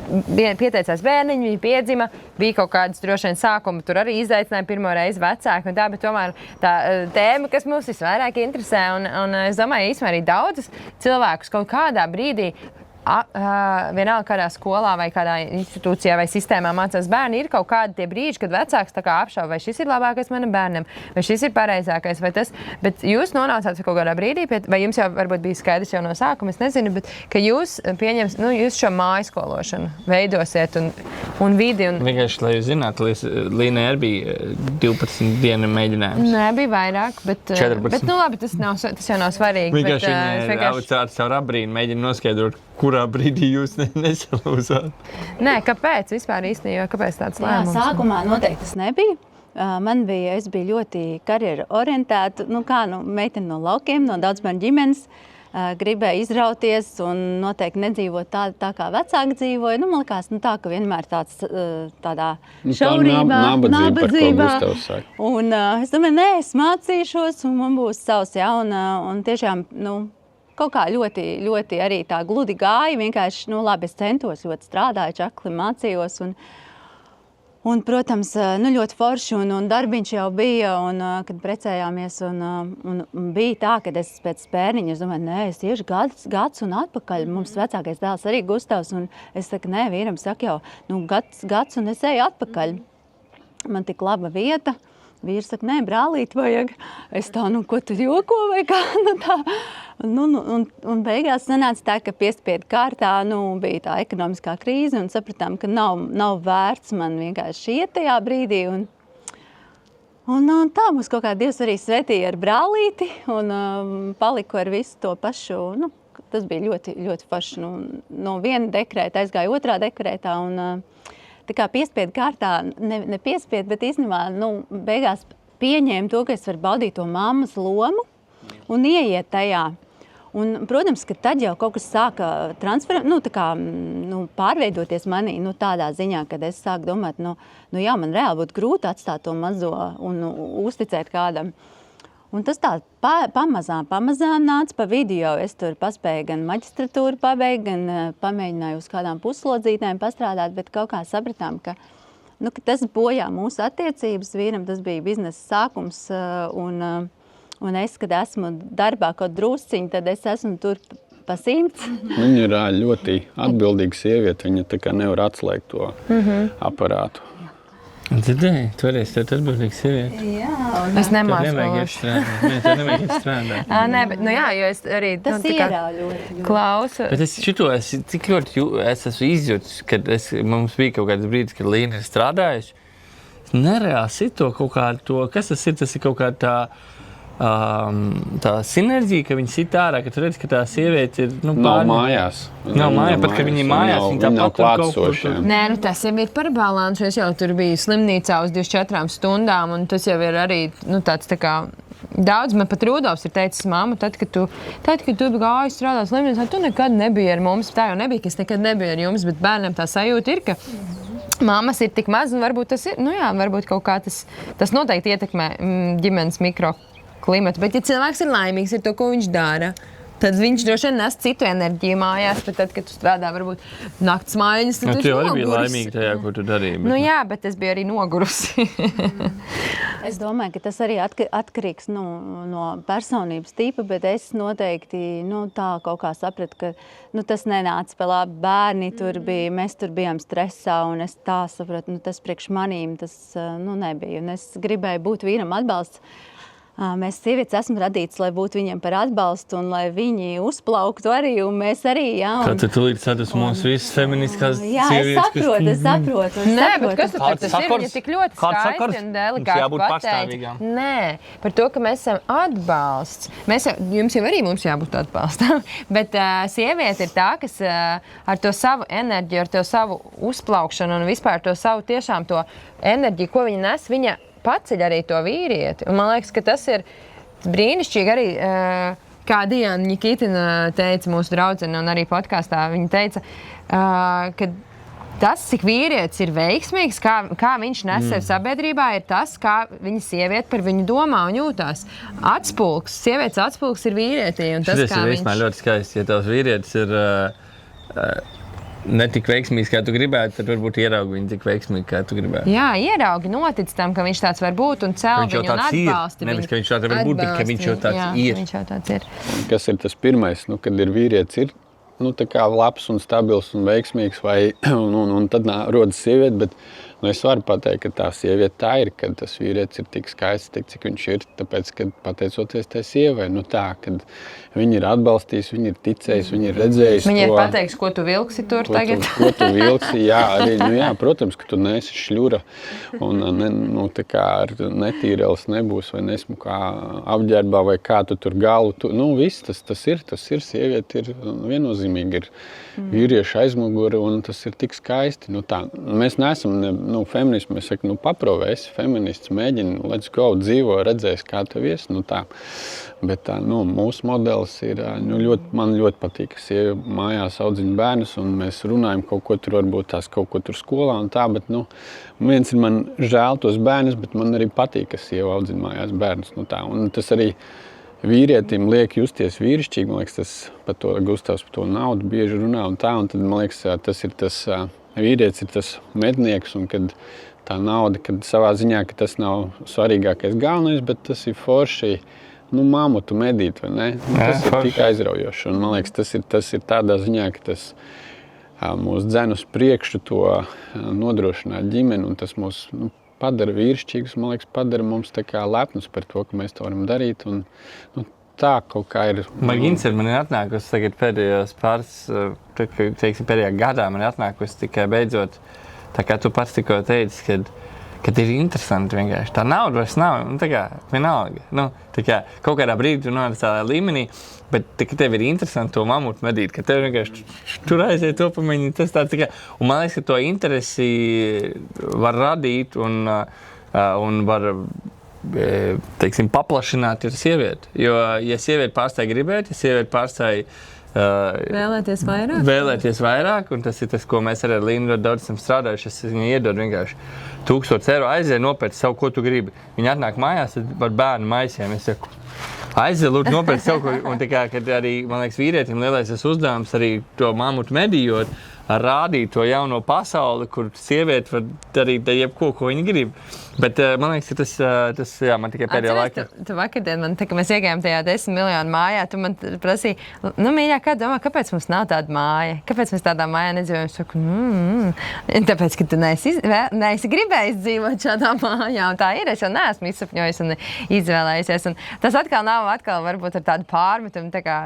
pieteicās bērniņi, viņi piedzima, bija kaut kādas droši vien sākuma, tur arī izaicināja pirmo reizi vecāki un tā, bet tomēr tā tēma, kas mums visvairāk interesē, un es domāju, īstenībā arī daudzus cilvēkus kaut kādā brīdī vienalga kādā skolā vai kādā institūcijā vai sistēmā mācās bērni, ir kaut kādi tie brīži, kad vecāks tā kā apšauba, vai šis ir labākais manam bērnam, vai šis ir pareizākais, vai tas, bet jūs nonācāt kaut kādā brīdī, vai jums jau varbūt bija skaidrs jau no sākuma, es nezinu, bet ka jūs pieņems, jūs šo mājaskološanu veidosiet un vidi. Vienkārši, lai jūs zinātu, Līnai arī bija 12 dienu mēģinājums. Nē, bija vairāk, bet 14. Bet labi, tas jau nav svarīgi. Vienkārši viņi caur abrīnu mēģina noskaidrot, kurā brīdī jūs nesalūzāt? Nē, kāpēc vispār īstenībā? Kāpēc tāds lēmums? Jā, sākumā noteikti tas nebija. Es biju ļoti karjeru orientēta, meitene no laukiem, no daudzbērnu ģimenes, gribēju izrauties un noteikti nedzīvot tā kā vecāki dzīvoja. Man likās, tā, ka vienmēr tādā šaurībā, nabadzībā. Un es domāju, es mācīšos un man būs savs, un tiešām, kaut kā ļoti, ļoti arī tā gludi gāja, vienkārši, labi, es centos, ļoti strādāju, čakli mācījos, un protams, ļoti forši, un darbiņš jau bija, un kad precējāmies, un bija tā, kad es pēc bērniņa, es domāju, es iešu gads un atpakaļ, mums vecākais dēls arī Gustavs, un es saku, vīram saka jau, gads, un es eju atpakaļ. Man tik laba vieta. Vīrs saka, brālīt vajag. Es tā, ko tu joko vai kā? Tā. Un beigās sanāca tā, ka piespiedu kārtā bija tā ekonomiskā krīze un sapratām, ka nav vērts man vienkārši iet tajā brīdī. Un tā mums kaut kā Dievs arī svētīja ar brālīti un paliku ar visu to pašu. Tas bija ļoti, ļoti forši. No viena dekrēta aizgāja otrā dekrētā un tā kā piespiedu kārtā, ne piespiedu, bet īstenībā, beigās pieņēma to, ka es varu baudīt to mammas lomu un ieiet tajā. Un, protams, ka tad jau kaut kas sāka pārveidoties manī, tādā ziņā, kad es sāku domāt, man reāli būtu grūti atstāt to mazo un uzticēt kādam. Un tas tā pamazām nāca pa vidu, jo es tur paspēju gan maģistratūru pabeigt, gan pamēģināju uz kādām puslodzītēm pastrādāt, bet kaut kā sapratām, ka tas bojā mūsu attiecības. Vīram tas bija biznesa sākums, un es, kad esmu darbā kaut drusciņi, tad es esmu tur pa 100. Viņa ir ļoti atbildīga sieviete. Viņa tā kā nevar atslēgt to aparātu. Dzirdēji, toreiz tev atbildīga sieviete. Jā, Es nemāku Nevajag iet strādāt. Nē, tev nevajag iet strādāt. Nē, bet, jā, jo es arī tas ierauj ļoti. klausu. Bet es cik ļoti es esmu izjūtis, kad mums bija kaut kāds brīdis, kad Līna ir strādājusi. Es nereāli sito kaut kādu to, kas tas ir? Tas ir kaut kā tā sinerģija, ka viņi sit ārā, ka tu redz, ka tā sieviete ir, Nav mājās. Nav mājās, pat kad viņi ir mājās, viņi tāpat tur kaut kur. Nē, tas jau ir par balansu. Es jau tur biju slimnīcā uz 24 stundām, un tas jau ir arī tāds tā kā daudz. Man pat Rudolfs ir teicis, mamma, tad, kad tu gāji strādāt slimnīcā, tu nekad nebija ar mums. Tā jau nebija, ka es nekad nebiju ar jums, bet bērniem tā sajūta ir, ka mammas ir tik maz, un varbūt tas ir, varbūt kaut kā tas noteikti ietekmē ģimenes mikroklimatu. Bet, ja cilvēks ir laimīgs ar to, ko viņš dara, tad viņš droši vien nes citu enerģiju mājās, bet tad, kad tu strādā varbūt nakts mājiņas, tad tu arī biji laimīga tajā, ko tu darīji. Bet... jā, bet es biju arī nogurusi. Es domāju, ka tas arī atkarīgs no personības tipa, bet es noteikti tā kaut kā sapratu, ka tas nenāca pa labi. Bērni tur bija, mēs tur bijām stresā, un es tā sapratu, tas priekš manīm tas nebija. Un es gribēju būt vīram atbalsts. Mēs sievietes esam radītas, lai būtu viņiem par atbalstu un lai viņi uzplauktu arī, un mēs arī, jā. Kā tu tulīt sadus mūsu visas feministkās sievietes? Jā, es saprotu. Nē, bet kas tas ir? Viņa tik ļoti skaisti un delikāti pateica. Nē, par to, ka mēs esam atbalsts. Jums jau arī mums jābūt atbalstam, bet sieviete ir tā, kas ar to savu enerģiju, ar to savu uzplaukšanu un vispār to savu tiešām to enerģiju, ko viņa nes, viņa paceļ arī to vīrieti. Un man liekas, ka tas ir brīnišķīgi arī, kā Diana Nikitina teica, mūsu draudzene, un arī podkāstā viņa teica, ka tas, cik vīrietis ir veiksmīgs, kā viņš nes sevi sabiedrībā, ir tas, kā viņa sieviete par viņu domā un jūtās. Sievietes atspulks ir vīrietī. Un tas, kā viņš... ļoti skaisti, ja tavs vīrietis ir... ne tik veiksmīgs, kā tu gribētu, tad varbūt ieraugi viņu tik veiksmīgi, kā tu gribētu. Jā, ieraugi notic tam, ka viņš tāds var būt un cel viņu un atbalsti. Nevis, ka viņš tāds var būt, bet ka viņš jau tāds ir. Viņš jau tāds ir. Kas ir tas pirmais, kad ir vīrietis ir tā kā labs un stabils un veiksmīgs, un tad rodas sieviete, bet es varu pateikt, ka tā sieviete tā ir, kad tas vīrietis ir tik skaists, cik viņš ir, tāpēc, kad pateicoties tai sievai, kad viņi ir atbalstījis, viņi ir ticējis, viņi ir redzējis. Viņi ir pateiks, ko tu vilksi tur tagad. Ko tu vilksi, jā, arī, protams, ka tu neesi šļura un tā kā ar netīrelis nebūs vai nesmukā apģērbā vai kā tu tur galu. Viss tas ir sieviete, ir viennozīmīgi ir vīrieši aizmuguri un tas ir tik skaisti. Mēs neesam feminismu, es saku, paprovē, esi feminists, mēģini, let's go, dzīvo, redzēs, kā tev ies, tā. Bet mūsu modelis ir, man ļoti patīk, ka sieva mājās audziņa bērnus, un mēs runājam kaut ko tur, varbūt tās kaut ko tur skolā un tā, bet, viens ir man žēl tos bērnus, bet man arī patīk, ka sieva audziņa mājās bērnus, tā. Un tas arī vīrietim liek justies vīrišķīgi, man liekas, tas par to Gustavs par to naudu bieži runā un tā, un tad, man liekas, tas ir tas... Vīrietis ir tas mednieks, un kad tā nauda, kad savā ziņā, ka tas nav svarīgākais galvenais, bet tas ir forši, mammutu medīt, vai ne? Tas ir tik aizraujoši, un man liekas, tas ir tādā ziņā, ka tas mūs dzen uz priekšu to nodrošināt ģimeni, un tas mūs padara vīrišķīgus, man liekas, padara mums tā kā lepnus par to, ka mēs to varam darīt, un tā kaut kā ir. Magins man ir atnākusi tagad pēdējos pēdējā gadā man ir atnākusi tikai beidzot, tā kā tu pats tikko teici, kad ir interesanti vienkārši. Tā nauda vairs nav, tā kā vienalga. Tā kā kaut kādā brīdī tu nonāc tādā līmenī, bet tev ir interesanti to mammutu medīt, ka tev vienkārši tur aiziet to pamēģināt. Tas tāds tā kā, un man liekas, ka to interesi var radīt un var paplašināt ir sieviete. Jo, ja sieviete pārstāja gribēt, ja sieviete pārstāja vēlēties vairāk, un tas ir tas, ko mēs arī ar Līnu ļoti daudz esam strādājuši. Es viņai iedodu vienkārši 1000 eiro, aiziet nopērci savu, ko tu gribi. Viņa atnāk mājās ar bērnu maisiem. Es saku, aiziet, lūdzu, nopērci savu, un tā kā, kad arī, man liekas, vīrietim lielais uzdevums arī to mammutu medījot, rādīt to jauno pasauli, kur sieviete var darīt jebko, ko viņa grib. Bet man liekas, ka tas jā, man tikai pēdējā laikā. Tu vakardien man, tā, ka mēs iegājām tajā 10 miljonu mājā, tu man prasīji, mīļā, kā domā, kāpēc mums nav tāda māja? Kāpēc mēs tādā mājā nedzīvojam? Es saku, tāpēc, ka tu neesi gribējis dzīvot šādā mājā, un tā ir, es jau neesmu izsapņojis un izvēlējusies. Un tas atkal nav varbūt ar tādu pārmetumu, tā kā,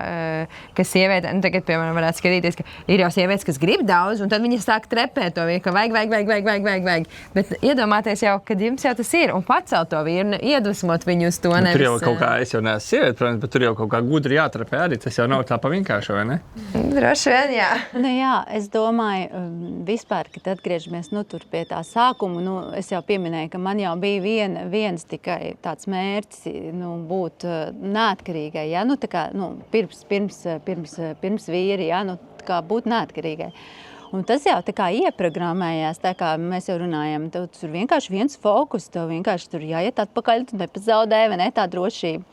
ka sieviete, tagad, piemēram, varētu skatīties, ka ir jau sievietes, kas grib daudz, un tad viņas sāk trepēt to vieku, ka vajag. Bet iedomāties jau, kad jums jau tas ir, un pacelt to vīru, iedvesmot viņu uz to nevis. Tur jau kaut kā, es jau neesmu sieviete, protams, bet tur jau kaut kā gudri jātrepē arī, tas jau nav tā pa vienkārši, vai ne? Droši vien, jā. Jā, es domāju, vispār, kad atgriežamies, tur pie tā sākuma, es jau pieminēju, ka man jau bija viens tikai tāds mērķis, būt neatkarīgai, jā, tā kā, pirms vīri, jā, tā kā būt neatkarīgai. Un tas jau tā kā ieprogrammējās, tā kā mēs jau runājam, tur vienkārši viens fokus, tev vienkārši tur jāiet atpakaļ, tu nepazaudē, vai ne, tā drošība.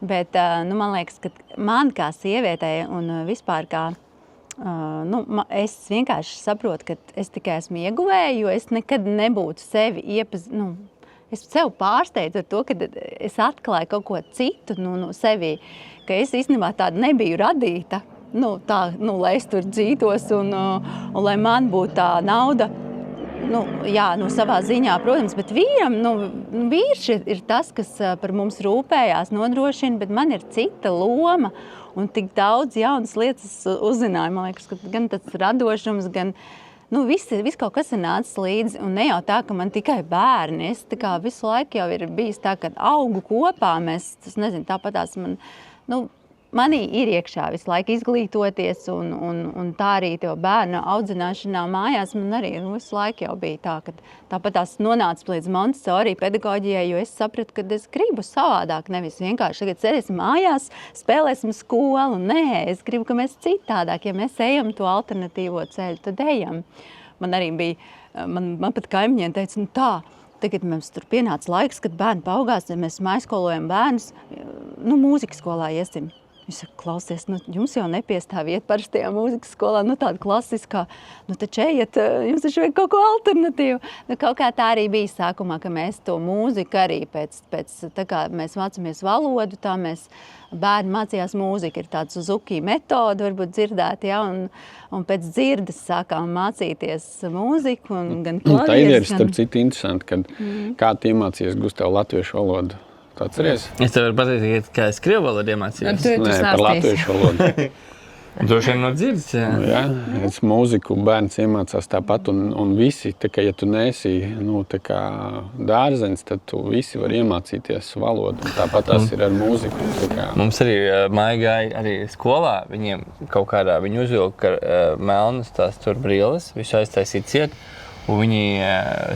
Bet, man liekas, ka man kā sievietei un vispār kā, es vienkārši saprotu, ka es tikai esmu ieguvēja, jo es nekad nebūtu sevi es sev pārsteidzu ar to, ka es atklāju kaut ko citu sevī, ka es īstenībā tāda nebiju radīta. Lai es tur dzītos un lai man būtu tā nauda, savā ziņā, protams, bet vīram, vīrs ir tas, kas par mums rūpējās, nodrošina, bet man ir cita loma un tik daudz jaunas lietas uzzināju, man liekas, ka gan tas radošums, gan, viss kaut kas ir nācis līdzi, un ne jau tā, ka man tikai bērni, es tā kā visu laiku jau ir bijis tā, ka augu kopā, tāpatās man, manī ir iekšā visu laiku izglītoties, un tā arī tev bērnu audzināšanā mājās man arī visu laiku jau bija tā, ka tāpat tās nonāca līdz Montessori pedagoģijai, jo es sapratu, ka es gribu savādāk, nevis vienkārši tagad sēdēsim mājās, spēlēsim skolu. Nē, es gribu, ka mēs citādāk, ja mēs ejam to alternatīvo ceļu, tad ejam. Man arī bija, man pat kaimiņiem teica, tagad mums tur pienāca laiks, kad bērni paugās, ja mēs aizskolojam bērnus, mūzikas skolā iesim. Es saku, klausies, jums jau nepiestāv iet parastajā mūzikas skolā, tāda klasiskā, taču ejiet, jums taču vajag kaut ko alternatīvu. Kaut kā tā arī bija sākumā, ka mēs to mūziku arī pēc tā kā mēs mācāmies valodu, tā mēs bērni mācījās mūziku, ir tāda Suzuki metoda, varbūt dzirdēt, ja, un pēc dzirdes sākām mācīties mūziku un gan klavieres. Tā ideja ir starp citu interesanti, kad kā tu iemācījies Gustav latviešu valodu. Atceries? Es tev varu pateikt, kā es krievu valodu iemācījos. Nē, par latviešu valodu. Droši vien no dzirdes, jā. Es mūziku bērns iemācās tāpat, un visi, tā kā, ja tu neesi, tā kā dārzenis, tad tu visi var iemācīties valodu. Tāpat tas ir ar mūziku. Mums arī maigāja arī skolā, viņiem kaut kādā, viņi uzvilka melnas tās tur brilles, visu aiztaisīt ciet, un viņi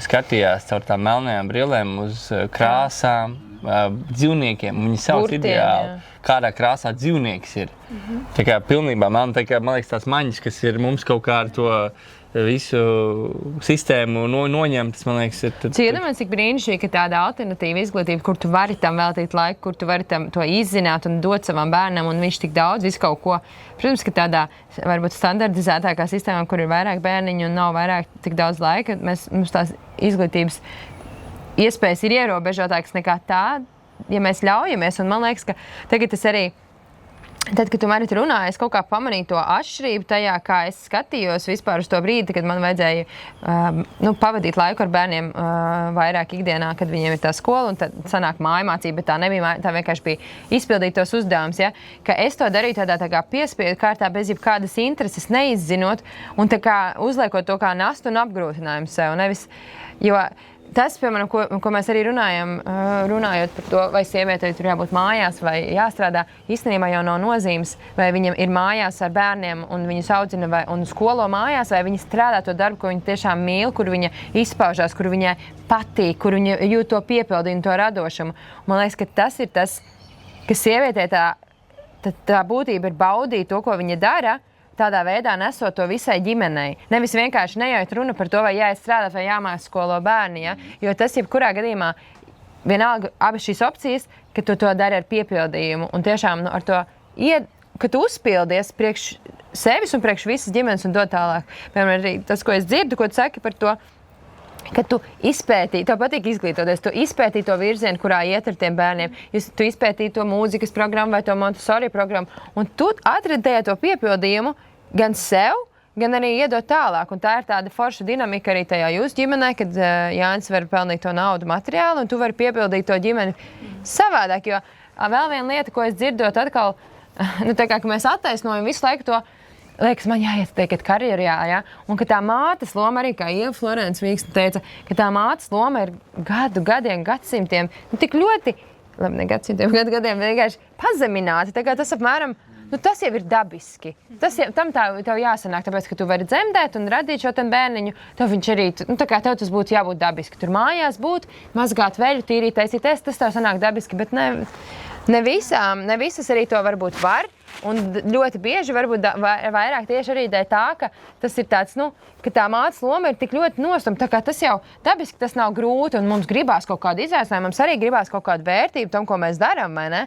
skatījās caur tām melnajām brillēm uz krāsām, dzīvniekiem, viņi sauc ideāli, kādā krāsā dzīvnieks ir. Tā kā pilnībā, man liekas tās maņas, kas ir mums kaut kā ar to visu sistēmu noņemtas, man liekas, ir... Iedomājies, cik brīnišķīgi, ka tāda alternatīva izglītība, kur tu vari tam veltīt laiku, kur tu vari to izzināt un dot savam bērnam, un viņš tik daudz visu kaut ko. Protams, ka tādā varbūt standardizētākā sistēmā, kur ir vairāk bērniņu un nav vairāk tik daudz laika, mums tās izglītības iespējas ir ierobežotākas nekā tā, ja mēs ļaujamies. Un man liekas, ka tagad es arī, tad, kad tu man runāji, es kaut kā pamanīju to atšķirību tajā, kā es skatījos vispār uz to brīdi, kad man vajadzēja pavadīt laiku ar bērniem vairāk ikdienā, kad viņiem ir tā skola, un tad sanāk mājmācība, bet tā nebija, tā vienkārši bija izpildīt tos uzdevumus, ja? Ka es to darīju tādā tā kā piespiedu kārtā, bez jebkādas intereses, neizzinot, un tā kā uzliekot to kā nastu un apgrūtinājumu sev, nevis, jo tas, piemēram, ko mēs arī runājot par to, vai sievietei tur jābūt mājās vai jāstrādā, īstenībā jau nav nozīmes, vai viņam ir mājās ar bērniem un viņus audzina un skolo mājās, vai viņa strādā to darbu, ko viņa tiešām mīl, kur viņa izpaužās, kur viņai patīk, kur viņa jūt to piepildījumu, to radošumu. Man liekas, ka tas ir tas, ka sievietei tā būtība ir baudīt to, ko viņa dara, tādā veidā nesot to visai ģimenei. Nevis vienkārši nejaukt runa par to, vai jāiet strādāt vai jāmāc skolo bērni, ja? Jo tas jebkurā gadījumā vienalga abas šīs opcijas, ka tu to dari ar piepildījumu un tiešām ar to, ka tu uzpildies priekš sevis un priekš visas ģimenes un dod tālāk. Piemēram, arī tas, ko es dzirdu, ko tu saki par to, ka tu izpētīji, tev patīk izglītoties, tu izpētīji to virzienu, kurā iet ar tiem bērniem, tu izpētīji to mūzikas programmu vai to Montessori programmu, un tu atradi tajā to piepildījumu gan sev, gan arī iedot tālāk, un tā ir tāda forša dinamika arī tajā jūsu ģimenē, kad Jānis var pelnīt to naudu materiālu, un tu vari piepildīt to ģimeni savādāk, jo vēl viena lieta, ko es dzirdot atkal, nu tā kā, ka mēs attaisnojam visu laiku to, liekas, man jāiet teikt karjerā, ja? Un ka tā mātes loma arī, kā Ieva Florence Vīksne teica, ka tā mātes loma ir gadiem, gadsimtiem, nu tik ļoti, labi, ne gadsimtiem, gadiem vienkārši pazemināti. Tā kā tas apmēram, nu tas jau ir dabiski. Tam tev jāsanāk, tāpēc, ka tu vari dzemdēt un radīt šo tam bērniņu, tev viņš arī, nu tā kā tev tas būtu jābūt dabiski. Tur mājās būt, mazgāt veļu, tīrīt, taisīties, tas tev sanāk dabiski, bet ne visas arī to varbūt var. Un ļoti bieži varbūt vairāk tieši arī dēļ tā, ka tas ir tāds, nu, ka tā mātes loma ir tik ļoti nostumta, tā kā tas jau dabiski tas nav grūti un mums gribās kaut kādu izaicinājumu, mums arī gribās kaut kādu vērtību tam, ko mēs darām, vai ne?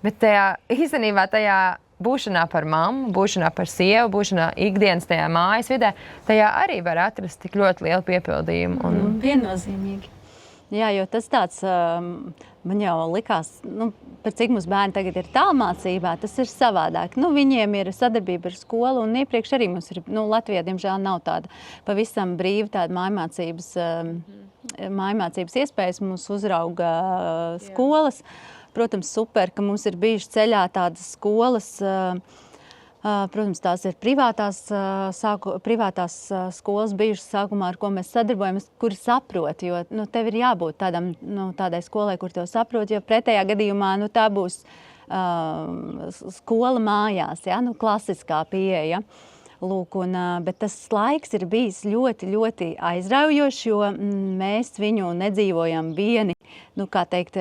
Bet īstenībā tajā būšanā par mammu, būšanā par sievu, būšanā ikdienas tajā mājas vidē, tajā arī var atrast tik ļoti lielu piepildījumu. Un... Viennozīmīgi. Jā, jo tas tāds, man jau likās, nu, par cik mums bērni tagad ir tālmācībā, tas ir savādāk. Nu, viņiem ir sadarbība ar skolu, un iepriekš arī mums ir, nu, Latvijā, diemžēl, nav tāda pavisam brīva tāda mājmācības iespējas, mums uzrauga skolas. Protams, super, ka mums ir bijušas ceļā tādas skolas, protams, tās ir privātās skolas bijušas sākumā, ar ko mēs sadarbojamies, kuri saprot, jo nu, tev ir jābūt tādai skolai, kur tev saprot, jo pretējā gadījumā nu, tā būs skola mājās, ja? Nu, klasiskā pieeja. Lūk, bet tas laiks ir bijis ļoti, ļoti aizraujošs, jo mēs viņu nedzīvojam vieni, nu, kā teikt,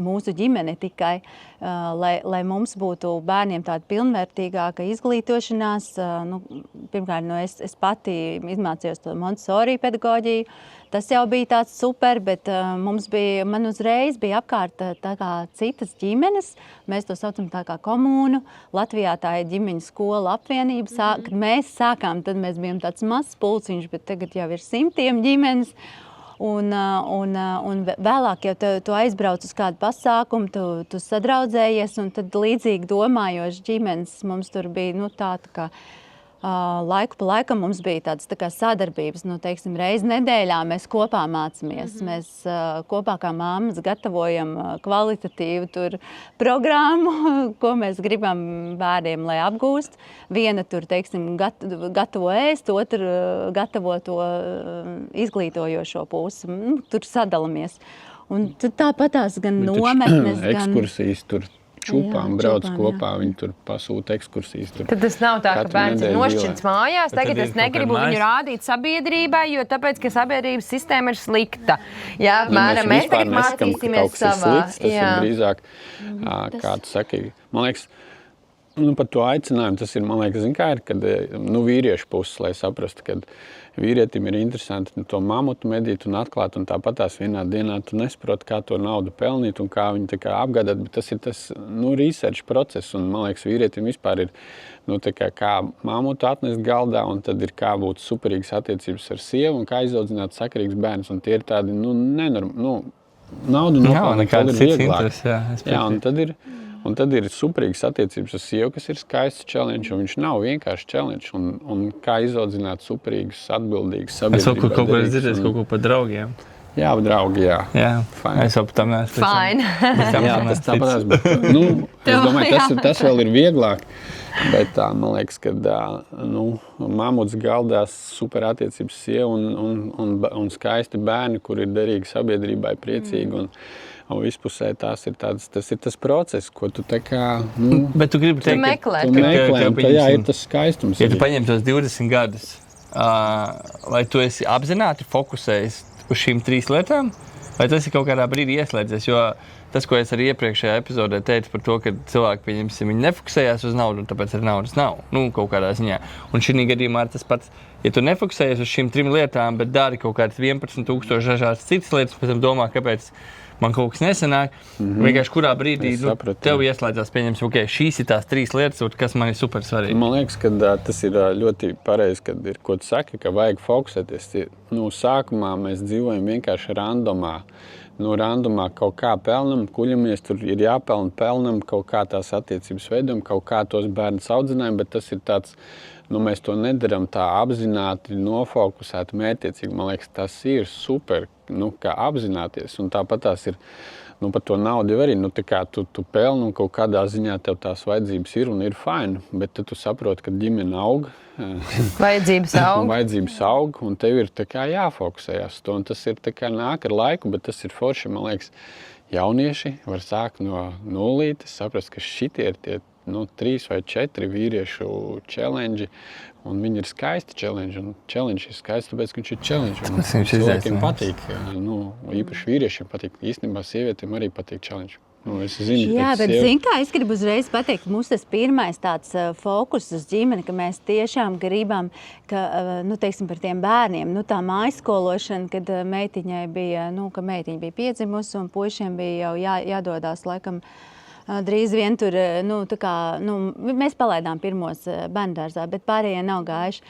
mūsu ģimene tikai, lai mums būtu bērniem tāda pilnvērtīgāka izglītošanās. Nu, pirmkārt, nu, es pati izmācījos to Montessori pedagoģiju, tas jau bija tāds super, bet man uzreiz bija apkārt tā kā citas ģimenes, mēs to saucam tā kā komūnu, Latvijā tā ir ģimeņu skola apvienība, kad mēs sākām, tad mēs bijām tāds mazs pulciņš, bet tagad jau ir 100 ģimenes. Un vēlāk jau tu aizbrauc uz kādu pasākumu, tu sadraudzējies, un tad līdzīgi domājoši ģimenes mums tur bija, nu, tā kā laiku pa laikam mums bija tādas tā kā sadarbības, nu, teiksim, reizi nedēļā mēs kopā mācamies. Mēs kopā kā māmas gatavojam kvalitatīvu tur programmu, ko mēs gribam bērniem, lai apgūst. Viena tur, teiksim, gatavo ēst, otra gatavo to izglītojošo pusi. Nu, tur sadalamies. Un tad tāpatās gan nometnes, gan... Ekskursijas tur. Čupām brauc kopā, viņi tur pasūta ekskursijas. Tad tas nav tā, ka bērns ir nošķirts mājās. Tagad es negribu viņu rādīt sabiedrībai, jo tāpēc, ka sabiedrības sistēma ir slikta. Jā, mēram, mēs tagad mācīsimies savā. Tas ir drīzāk, kā tu saki, man liekas, nu, par to aicinājumu, tas ir, man liekas, zin kā ir, kad, nu, vīriešu puses, lai saprastu, kad vīrietim ir interesanti to mamutu medīt un atklāt, un tāpatās vienā dienā tu nesaproti, kā to naudu pelnīt un kā viņu tā kā apgādāt, bet tas ir tas, nu, research process, un, man liekas, vīrietim vispār ir, nu, tā kā mamutu atnest galdā, un tad ir kā būt superīgas attiecības ar sievu, un kā izaudzināt sakarīgs bērns, un tie ir tādi, nu, naudu nopelnīt, tad ir vieglāk. Jā, un tad ir superīgas attiecības ar sievu, kas ir skaists challenge, un viņš nav vienkārši challenge, un kā izaudzināt superīgas, atbildīgas sabiedrībā. Es kaut ko dzirdēs, kaut ko par draugiem. Jā, draugi, jā. Fine. Es tam neesmu. Fine. Jā, tas tāpatās, bet, nu, es domāju, tas vēl ir vieglāk, bet man liekas, ka, nu, mamuts galdās super attiecības sievu un skaisti bērni, kur ir derīgi sabiedrībai, priecīgi, un vispusē tas ir tas process, ko tu tā kā, nu... Bet tu gribi teikt, tu meklē, tajā ir tas skaistums. Ja tu paņem tos 20 gadus, vai tu esi apzināti fokusējis uz šīm 3 lietām, vai tas ir kaut kādā brīdī ieslēdzies? Jo tas, ko es arī iepriekšējā epizodē teicu par to, ka cilvēki, pieņemsim, viņi nefokusējās uz naudu, un tāpēc arī naudas nav, kaut kādā ziņā. Un šī gadījumā tas pats, ja tu nefokusējies uz šīm 3 lietām, bet dari kaut kādas 11,000 dažādas citas lietas, pēc tam domā, kāpēc man kaut kas nesanāk, vienkārši kurā brīdī tev ieslēdzās, pieņemsim, šīs ir tās 3 lietas, kas man ir super svarīgi. Man liekas, ka tas ir ļoti pareizi, kad ir, ko tu saki, ka vajag fokusēties. Sākumā mēs dzīvojam vienkārši randomā. Randomā kaut kā pelnam, kuļamies, tur ir jāpelna, pelnam, kaut kā tās attiecības veidojam, kaut kā tos bērnus audzinājam, bet tas ir tāds, mēs to nedaram tā apzināti, nofokusēti, mērķiecīgi. Man liekas, tas ir super, kā apzināties, un tāpat tās ir, par to naudu arī, tu pelni un kaut kādā ziņā tev tās vajadzības ir un ir fine, bet tad tu saproti, ka ģimene aug. Vajadzības aug, un tev ir jāfokusējās to, un tas ir nāk ar laiku, bet tas ir forši, man liekas, jaunieši var sākt no nulītes, saprast, ka šitie ir tie 3 vai 4 vīriešu challenge, un viņi ir skaisti challenge, un challenge ir skaisti, tāpēc, ka viņš ir challenge. Un cilvēkiem patīk, īpaši vīriešiem patīk, īstenībā sievietēm arī patīk challenge. Es zinu, jā, bet kā es gribu uzreiz pateikt, mums tas pirmais tāds fokus uz ģimeni, ka mēs tiešām gribam, ka, teiksim, par tiem bērniem, tā mājaskološana, kad meitiņai bija, ka meitiņa bija piedzimusi un puišiem bija jau jādodās laikam drīz vien tur, mēs palaidām pirmos bērndārzā, bet pārējie nav gājuši.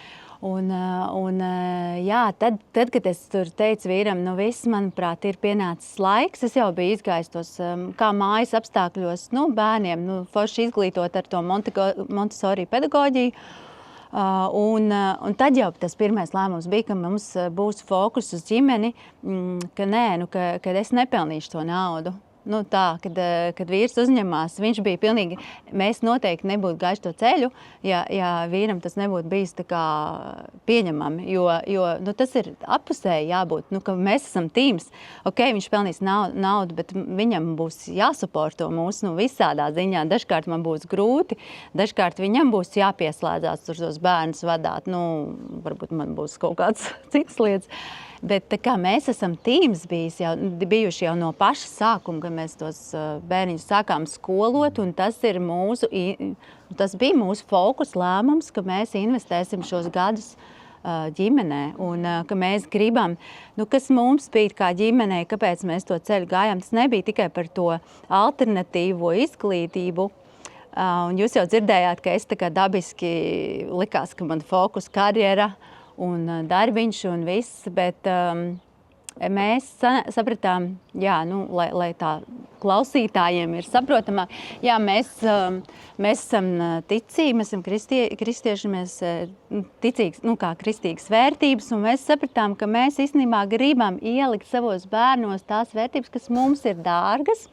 Tad, kad es tur teicu vīram, viss, manuprāt, ir pienācis laiks, es jau biju izgājis tos, kā mājas apstākļos, bērniem, forši izglītot ar to Montessori pedagoģiju. Un tad jau tas pirmais lēmums bija, ka mums būs fokus uz ģimeni, ka es nepelnīšu to naudu. Kad vīrs uzņemās, viņš bija pilnīgi, mēs noteikti nebūtu gājuši to ceļu, ja vīram tas nebūtu bijis tā kā pieņemami, jo tas ir appusēji jābūt, ka mēs esam tīms, viņš pelnīs naudu, bet viņam būs jāsuporto mūs, visādā ziņā, dažkārt man būs grūti, dažkārt viņam būs jāpieslēdzās tur tos bērnus vadāt, varbūt man būs kaut kāds cits lietas. Bet tā kā mēs esam tīms bijuši jau no paša sākuma, kad mēs tos bērniņus sākām skolot, un tas bija mūsu fokus lēmums, ka mēs investēsim šos gadus ģimenē, un ka mēs gribam, kas mums bija kā ģimenei, kāpēc mēs to ceļu gājām, tas nebija tikai par to alternatīvo izglītību. Un jūs jau dzirdējāt, ka es tā kā dabiski likās, ka man fokus karjera, un darbiņš un viss, bet mēs sapratām, lai tā klausītājiem ir saprotamāk, mēs esam ticīgi, mēs esam kristieši, mēs ticīgs, kā kristīgas vērtības, un mēs sapratām, ka mēs īstenībā gribam ielikt savos bērnos tās vērtības, kas mums ir dārgas.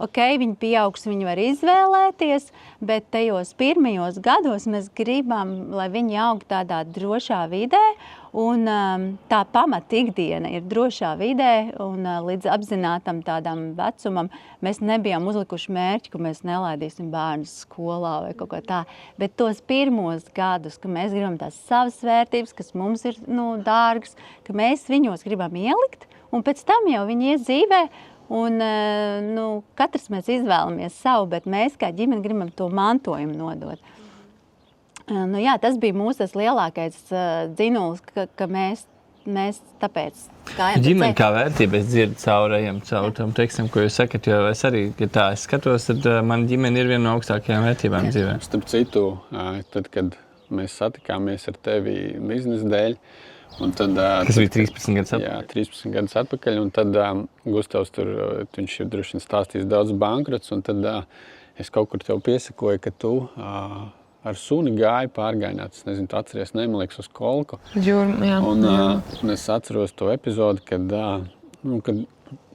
Viņi pieaugs, viņi var izvēlēties, bet tajos pirmajos gados mēs gribam, lai viņi aug tādā drošā vidē, un tā pamata ikdiena ir drošā vidē, un līdz apzinātam tādam vecumam mēs nebijām uzlikuši mērķi, ka mēs nelaidīsim bērnus skolā vai kaut ko tā, bet tos pirmos gadus, ka mēs gribam tās savas vērtības, kas mums ir dārgas, ka mēs viņos gribam ielikt, un pēc tam jau viņi ies dzīvē. Un, katrs mēs izvēlamies savu, bet mēs kā ģimene gribam to mantojumu nodot. Tas bija mūsu lielākais dzinulis, ka mēs tāpēc gājam. Ģimene kā vērtība, es dzirdu caurējam, caur tam tekstam, ko jūs sakat, jo es arī, ja tā es skatos, tad man ģimene ir viena no augstākajām vērtībām dzīvē. Starp citu, tad, kad mēs satikāmies ar tevi biznesa dēļ, un tad, tas bija 13 gadus atpakaļ. Jā, 13 gadus atpakaļ, un tad Gustavs tur, viņš ir droši vien stāstījis daudz bankrots, un tad es kaut kur tev piesakoju, ka tu ar suni gāji pārgājienāt, es nezinu, tu atceries, man liekas, uz Kolku. Un es atceros to epizodi, kad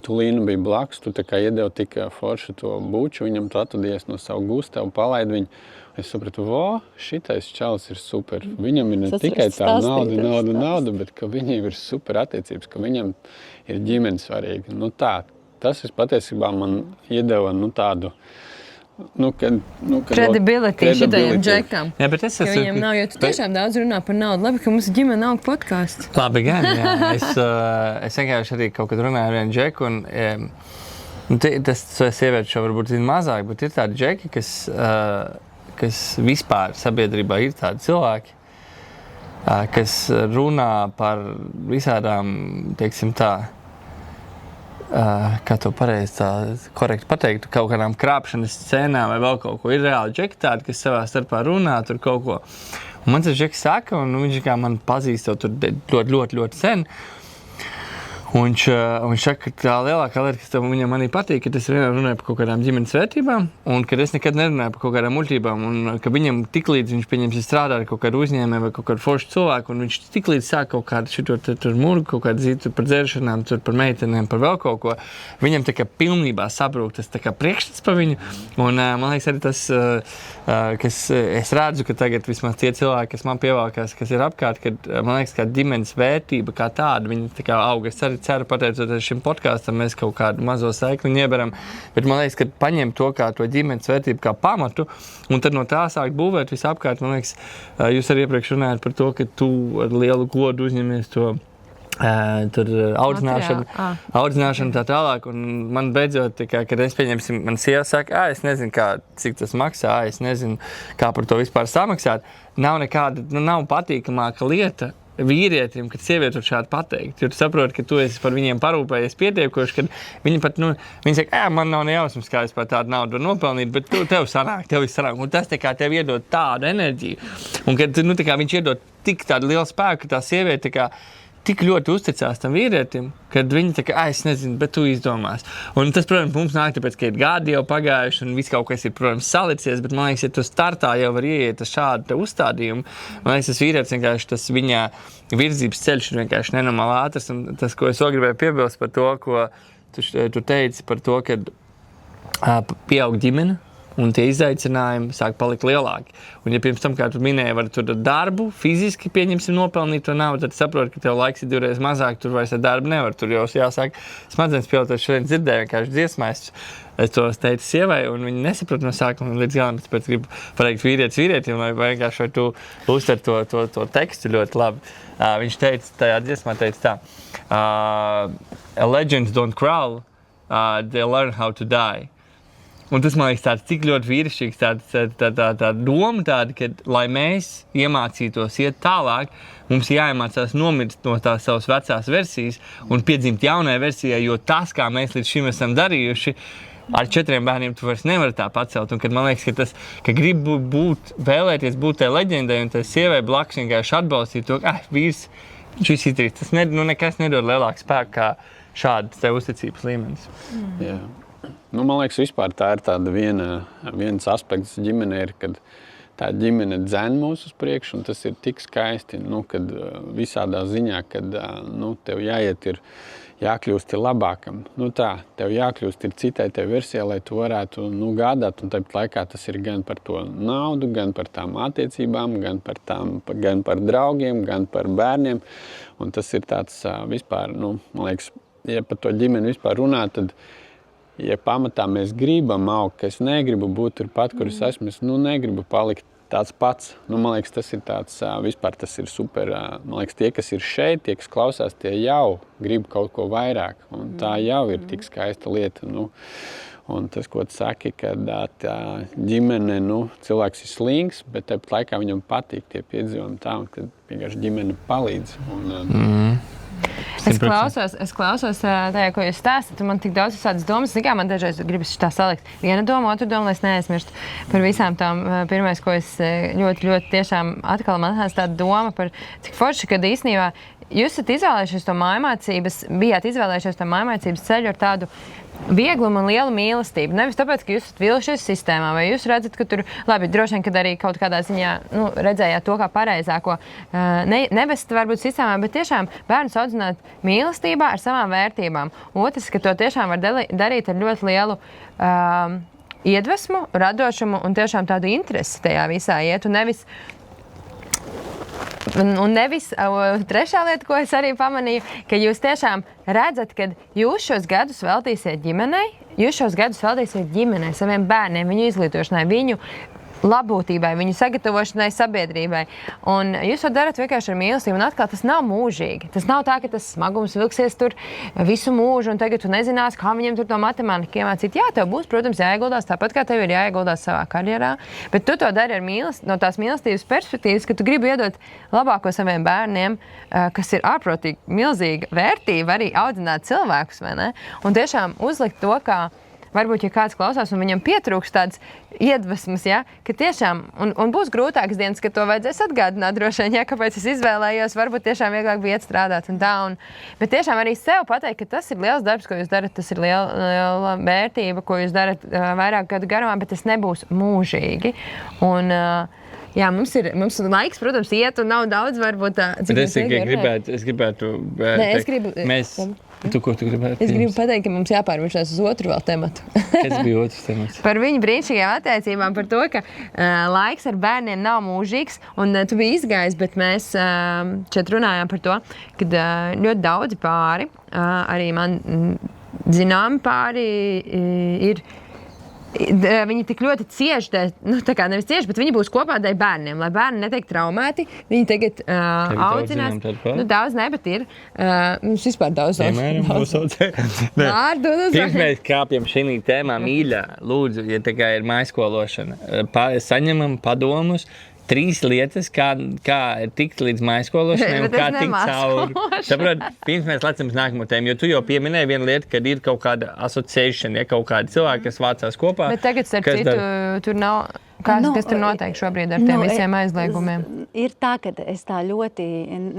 tu Līnu bija blakus, tu tā kā iedevi tik forši to buču, viņam tu atvadies no savu Gustavu, palaidi viņu. Es sapratu, šitais čalis ir super. Viņam ir ne tikai tā nauda, bet ka viņam ir super attiecības, ka viņam ir ģimene svarīga. Tas patiesībā man iedeva tādu, credibility šitajiem džekam. Jā, bet es esmu... Viņam nav, jo tu tiešām daudz runā par naudu. Labi, ka mums ģimene aug podkāsts. Labi, gan, jā. Es vienkārši arī kaut kad runāju ar vienu džeku, un Tas sievietes šo varbūt zina mazāk, bet ir tādi džeki, kas vispār sabiedrībā ir tādi cilvēki, kas runā par visādām, teiksim tā, kā to pareizi tā korekti pateikt, kaut kādām krāpšanas scēnām vai vēl kaut ko. Ir reāli džeki tādi, kas savā starpā runā tur kaut ko. Un man tas džeks saka, un viņš kā man pazīst jau tur ļoti sen. Un viņš saka, ka tā lielākā lieta, kas viņam manī patīk, ka es vienmēr runāju par kaut kādām ģimenes vērtībām, un ka es nekad nerunāju par kaut kādām muļķībām, un ka viņam tiklīdz viņš pieņems strādā ar kaut kādu uzņēmēju vai kaut kādu foršu cilvēku, un viņš tiklīdz sāk kaut kādu šito tur murgu, kaut kādu zītu par dzeršanām, tur par meitenēm, par vēl kaut ko, viņam tā kā pilnībā sabrūk tas tā kā priekšstats par viņu, un man liekas arī tas, kas es redzu, ka tagad vismaz tie cilvēki, kas man pievalkās, kas ir apkārt, kad man liekas, kā ģimenes vērtība kā tāda, viņi tā kā auga. Es ceru, pateicoties šim podkāstam, mēs kaut kādu mazo saikliņu ieberam, bet man liekas, ka paņem to kā to ģimenes vērtību kā pamatu, un tad no tā sāk būvēt visapkārt. Man liekas, jūs arī iepriekš runājat par to, ka tu ar lielu godu uzņemies to tur audzināšanu tā tālāk, un man beidzot, kad es pieņemsim, man sieva saka, es nezinu, cik tas maksā, es nezinu, kā par to vispār samaksāt, nav nekāda, nav patīkamāka lieta vīrietim, kad sievieti šādi pateikt, jo tu saproti, ka tu esi par viņiem parūpējies pietiekoši, kad viņi pat, viņi saka, man nav nejausmas, kā es par tādu naudu var nopelnīt, bet tev sanāk, un tas tā kā tev iedod tādu enerģiju, un kad, tā kā viņš iedod tik tādu lielu spēku, ka tā sieviete, tā kā tik ļoti uzticās tam vīrietim, kad viņi tā kā, es nezinu, bet tu izdomās. Un tas, protams, mums nāk tāpēc, ka ir gadi jau pagājuši un viss kaut kas ir, protams, salicies, bet man liekas, ja tu startā jau var ieiet ar šādu uzstādījumu, man liekas, tas vīrietis vienkārši, tas viņa virzības ceļš ir vienkārši nenormāli ātrs, un tas, ko es vēl gribēju piebilst par to, ko tu teici par to, kad pieaug ģimene, un tie izaicinājumi sāk palikt lielāki. Un ja pirms tam, kā tu minēji, var tur darbu, fiziski pieņemsim nopelnīt to naudu, tad saproti, ka tev laiks ir divreiz mazāk, tur vairs ar darbu nevar. Tur jau jāsāk smadzenes pielietot. Šodien dzirdēju vienkārši dziesmā, es to teicu sievai, un viņi nesaprot no sākuma līdz galam, tāpēc gribu pateikt vīrietim, vai vienkārši vai tu uztver to tekstu ļoti labi. Viņš teica, tajā dziesmā teica tā, legends don't crawl, they learn how to die. Un tas, man liekas, tāds tik ļoti vīrišķīgs, tā doma tāda, ka, lai mēs iemācītos iet tālāk, mums jāiemācās nomirst no tās savas vecās versijas un piedzimt jaunai versijai, jo tas, kā mēs līdz šim esam darījuši, ar 4 bērniem tu vairs nevari tā pacelt. Un kad man liekas, ka tas, ka grib vēlēties būt tai leģendai un tai sievai blakus vienkārši atbalstīt to, vīrs, viņš viss izdarīs. Tas nekas nedod lielāku spēku kā šāds te uzticības līmenis. Jā. Man liekas, vispār tā ir tāda viens aspekts ģimenē, ir, kad tā ģimene dzen mūs uz priekšu, un tas ir tik skaisti, kad visādā ziņā, kad tev jākļūst labākam. Tev jākļūst citai tai versijai, lai tu varētu gādāt, un tāpat laikā tas ir gan par to naudu, gan par tām attiecībām, gan par draugiem, gan par bērniem, un tas ir tāds vispār, man liekas, ja par to ģimeni vispār runā, tad ja pamatā mēs gribam augt, ka es negribu būt turpat, kur es esmu, es negribu palikt tāds pats. Man liekas, tas ir tāds, vispār tas ir super. Man liekas, tie, kas ir šeit, tie, kas klausās, tie jau grib kaut ko vairāk. Un tā jau ir tik skaista lieta. Un tas, ko tu saki, kad tā ģimene, cilvēks ir slings, bet tāpat laikā viņam patīk tie piedzīvojumi tā, un kad vienkārši ģimene palīdz. Es klausos tajā, ko jūs stāstat, un man tik daudz visādas domas, man dažreiz gribas tā salikt. Viena doma, otra doma, lai es neaizmirstu par visām tām. Pirmais, ko es ļoti, ļoti tiešām atkal man nāca tāda doma par cik forši, kad īstenībā jūs esat izvēlējušies to mājmācības ceļu ar tādu vieglumu un lielu mīlestību. Nevis tāpēc, ka jūs esat vīlušies sistēmā, vai jūs redzat, ka tur, labi, droši vien, kad arī kaut kādā ziņā redzējāt to kā pareizāko, nevest varbūt sistēmā, bet tiešām bērnus audzināt mīlestībā ar savām vērtībām. Otrs, ka to tiešām var darīt ar ļoti lielu iedvesmu, radošumu un tiešām tādu interesi tajā visā iet, un nevis trešā lieta, ko es arī pamanīju, ka jūs tiešām redzat, ka jūs šos gadus veltīsiet ģimenei, saviem bērniem, viņu izglītošanai, viņu labūtībai, viņu sagatavošanai sabiedrībai. Un jūs to darat vienkārši ar mīlestību, un atkal tas nav mūžīgi. Tas nav tā, ka tas smagums vilksies tur visu mūžu, un tagad tu nezinās, kā viņiem tur to matemātiku iemācīt. Jā, tev būs, protams, jāieguldās tāpat, kā tev ir jāieguldās savā karjerā, bet tu to dari ar no tās mīlestības perspektīvas, ka tu gribi iedot labāko saviem bērniem, kas ir ārprotīgi milzīga vērtība arī audzināt cilvēkus, vai ne? Un tiešām uzlikt to, kā varbūt, ja kāds klausās un viņam pietrūks tādas iedvesmas, ja, ka tiešām, un būs grūtākas dienas, ka to vajadzēs atgādināt droši vien, ja, kāpēc es izvēlējos, varbūt tiešām vieglāk bija iet strādāt un tā. Bet tiešām arī sev pateikt, ka tas ir liels darbs, ko jūs darat, tas ir liela vērtība, ko jūs darat vairāk gadu garumā, bet tas nebūs mūžīgi. Un, jā, mums laiks, protams, iet un nav daudz, varbūt tā. Es gribētu Ko tu gribētu? Es gribu pateikt, ka mums jāpārvēršās uz otru vēl tematu. Kas bija otrs temats? Par viņu brīnišķīgām attiecībām, par to, ka laiks ar bērniem nav mūžīgs. Un tu biji izgājis, bet mēs šeit runājām par to, ka ļoti daudzi pāri, arī man zināmi pāri ir. Viņi tik ļoti cieši, tā kā nevis cieši, bet viņi būs kopā dēļ bērniem, lai bērni netiek traumēti. Viņi tagad audzinās. Daudz ne, bet ir. Mums vispār daudz. Pirms mēs kāpjam šī tēmā mīļā, lūdzu, ja tā kā ir maiskološana, saņemam padomus, 3 lietas, kā tikt līdz maiskološanai un kā tikt cauri. Saprot, pirms mēs lecam uz nākamo tēmu, jo tu jau pieminēji vienu lietu, kad ir kaut kāda asociēšana, ja kaut kādi cilvēki, kas vācās kopā. Bet tagad, starp citu, tur nav... Kas tur notiek šobrīd ar tiem visiem aizliegumiem? Ir tā, ka es tā ļoti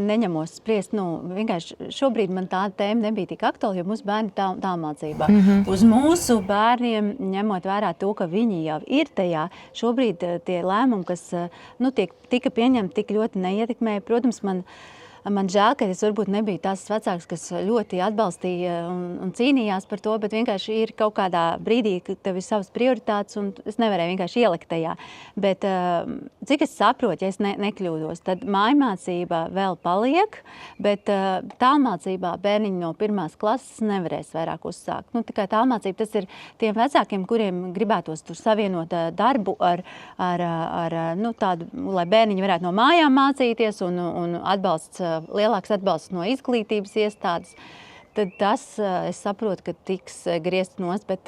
neņemos spriest. Vienkārši šobrīd man tā tēma nebija tik aktuāla, jo mūsu bērni tālmācībā. Uz mūsu bērniem, ņemot vērā to, ka viņi jau ir tajā, šobrīd tie lēmumi, kas tika pieņemti, tik ļoti neietekmēja. Protams, man žēl, ka es varbūt nebiju tās vecāks, kas ļoti atbalstīja un cīnījās par to, bet vienkārši ir kaut kādā brīdī, ka tev ir savas prioritātes, un es nevarēju vienkārši ielikt tajā. Bet cik es saprotu, ja es nekļūdos, tad mājmācība vēl paliek, bet tālmācībā bērniņi no 1. klases nevarēs vairāk uzsākt. Tā kā tālmācība, tas ir tiem vecākiem, kuriem gribētos tur savienot darbu ar tādu, lai bērniņi varētu no mājām mācīties un lielāks atbalsts no izglītības iestādes, tad tas, es saprotu, ka tiks griezt nost, bet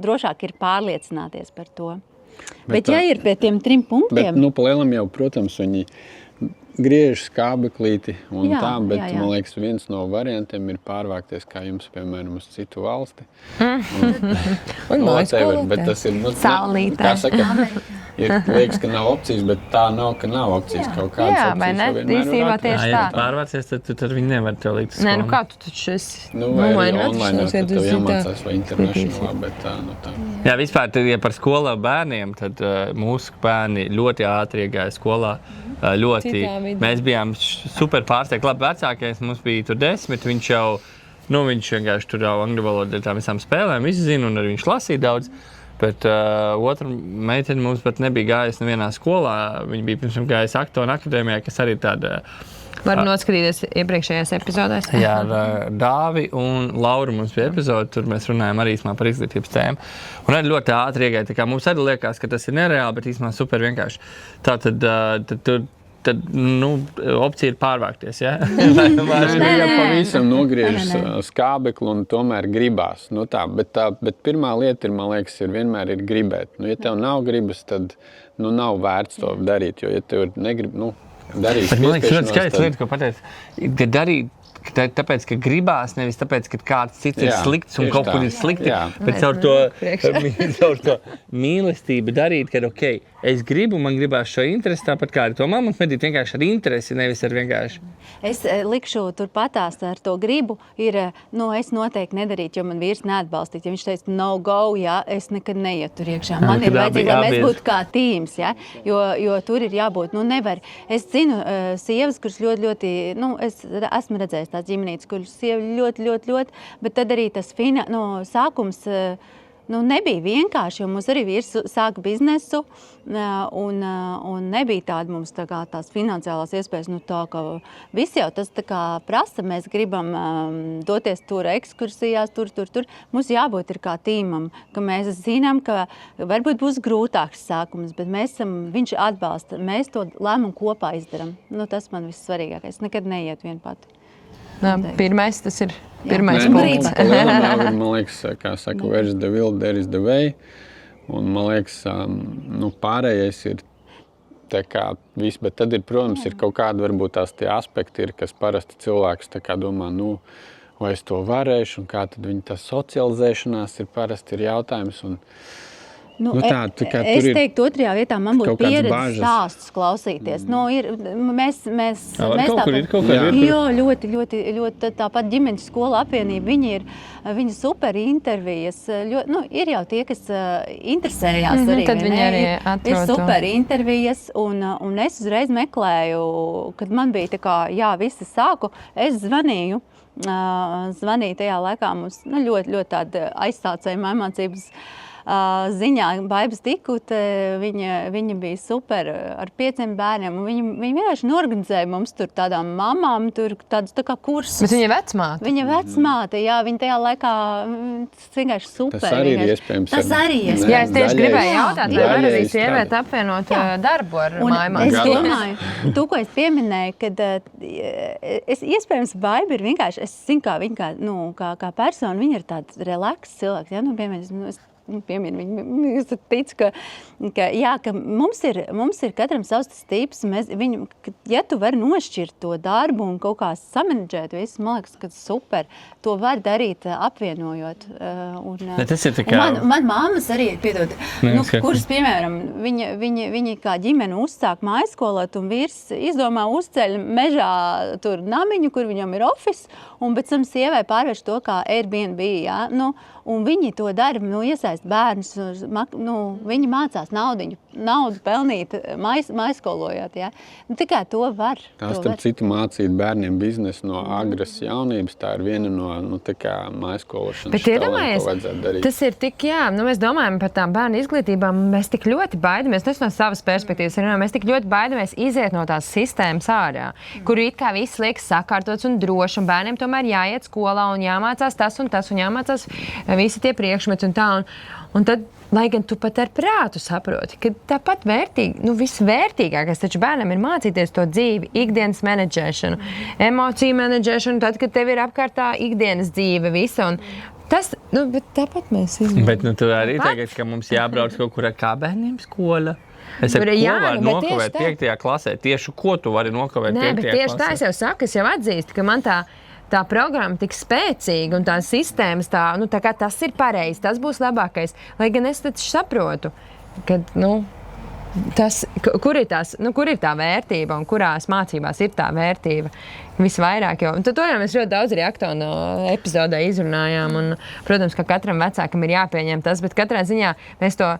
drošāk ir pārliecināties par to. Bet ja ir pie tiem 3 punktiem... Bet, pa lielam jau, protams, viņi griež skābeklīti un bet, man liekas, viens no variantiem ir pārvākties, kā jums, piemēram, uz citu valsti. Un whatever, bet tas ir... Saulītē. Kā saka, liekas, ka nav opcijas, bet tā nav, ka nav opcijas. Kaut kādas opcijas jau vienmēr ir tieši tā. Ja pārvācies, tad viņi nevar tev līdz skolu. Nē, kā tu taču esi? Vai arī online, tad tev jāmācās vai internationālā, bet tā. Jā, vispār, ja par skolā bērniem, tad mūsu bērni ļoti ātri iegāja skolā. Mēs bijām super pārsteigti. Labi, vecākais mums bija tur 10, viņš jau, viņš vienkārši tur jau angļu valodu tām visām spēlēm izzina un arī viņš lasīja daudz. Bet otra meitene mums pat nebija gājusi nevienā skolā. Viņa bija pirms gājusi Aktona akadēmijā, kas arī tāda... Var noskatīties iepriekšējās epizodēs. Jā, ar Dāvi un Lauru mums bija epizode, tur mēs runājam arī par izglītības tēmu. Un arī ļoti ātri iegāja, tā kā mums arī liekas, ka tas ir nereāli, bet īstenībā super vienkārši. Tad opcija ir pārvākties, ja? Ja pavisam nogriežas skābekli un tomēr gribās. Bet pirmā lieta ir, man liekas, vienmēr ir gribēt. Ja tev nav gribas, tad nav vērts to darīt, jo ja tev negrib, darīt. Bet man liekas, ļoti skaidrs lieta, ko pateic, darīt, tāpēc, ka gribās, nevis tāpēc, ka kāds cits ir slikts un kaut kur ir slikti, bet caur to mīlestību darīt, ka es gribu, man gribās šo interesi, tāpat kā ar to mammu medīt vienkārši ar interesi, nevis ar vienkārši. Es likšu turpatās ar to gribu, es noteikti nedarītu, jo man vīrs neatbalstīt. Ja viņš teica, no go, es nekad neietu tur iekšā. Man ir vajadzīgi, lai mēs būtu kā tīms, jo tur ir jābūt, nevar. Es zinu sievas, kuras ļoti, es esmu redzējis tās ģimenītes, kuras sieva ļoti, bet tad arī tas sākums, nebija vienkārši, jo mums arī vīrs sāka biznesu, un nebija tāda mums tās finansiālās iespējas, tā ka visi jau tas tā kā prasa, mēs gribam doties tur ekskursijās, tur. Mums jābūt ir kā tīmam, ka mēs zinām, ka varbūt būs grūtāks sākums, bet viņš atbalsta, mēs to lēmumu kopā izdaram. Tas man vissvarīgākais, nekad neiet vien pati. Pirmais, tas ir pirmais punkts. Man liekas, kā saka, where is the will, there is the way. Un man liekas, pārējais ir tā kā viss, bet tad ir, protams, ir kaut kādi varbūt tās tie aspekti, kas parasti cilvēks tā kā domā, vai es to varēšu, un kā tad viņa tā socializēšanās ir parasti ir jautājums. Un, es teiktu, otrajā vietā man būtu pieredze stāstus klausīties. Jo, ļoti tāpat ģimenes skola apvienība, viņi super intervijas. Ir jau tie, kas interesējās arī. Tad viņi arī atrod ir super intervijas, un es uzreiz meklēju, kad man bija tā kā, visi sāku, es zvanīju tajā laikā mums ļoti tāda aizstācējuma mācības ziņā Baibas Tikute, viņa bija super ar 5 bērniem, un viņa vienkārši norganizēja mums tur tādām mamām, tur tādus tā kā kursus. Bet viņa vecmāte? Viņa vecmāte, viņa tajā laikā vienkārši super. Tas arī ir iespējams. Jā, es tieši gribēju jautāt, vai var arī sievieti apvienot darbu ar mājumā. Es domāju, ko es pieminēju, kad iespējams Baiba ir vienkārši, es zinu, kā viņa kā persona, viņa ir tāds relaks cilvēks, es ticu, ka mums ir katram savs tips. Ja tu vari nošķirt to darbu un kaut kā samanedžēt visu, man liekas, ka super. To var darīt apvienojot. Tas ir tā kā... Man māmas arī ir, piedod, kuras, piemēram, viņi kā ģimene uzsāk mājaskolot un vīrs izdomā uzceļ mežā tur namiņu, kur viņam ir office, un pēc tam sievai pārvērš to kā Airbnb, un viņi to dara, iesaist bērnus, viņi mācās naudu pelnīt mājaskolojot, tikai to var. Starp citu mācīt bērniem biznesu no agras jaunības, tā ir viena no mājaskološanas štālēm, ko vajadzētu darīt. Tas ir tik, mēs domājam par tām bērnu izglītībām, mēs tik ļoti baidamies, tas no savas perspektīvas, mēs tik ļoti baidamies iziet no tās sistēmas ārā, kur it kā viss liekas sakārtots un droši, un bērniem tomēr jāiet skolā un jāmācās tas, un jāmācās visi tie priekšmeti un tā. Un tad, lai gan tu pat ar prātu saproti, ka tāpat visvērtīgākais taču bērnam ir mācīties to dzīvi, ikdienas menedžēšanu, emociju menedžēšanu, tad, kad tev ir apkārtā ikdienas dzīve visa. Un tas, bet tāpat mēs izmantojam. Bet tu arī tagad, ka mums jābrauc kaut kur kā bērniem skola. Es saku, ko var nokavēt 5. klasē? Tieši ko tu vari nokavēt 5. klasē? Bet tieši tā es jau saku, es jau atzīstu, ka man tā programma tik spēcīga un tā sistēmas tā kā tas ir pareizi, tas būs labākais. Lai gan es taču saprotu, ka, kur ir tā vērtība un kurās mācībās ir tā vērtība visvairāk. Un to jau mēs ļoti daudz arī Aktona epizodē izrunājām. Un, protams, ka katram vecākam ir jāpieņem tas, bet katrā ziņā mēs to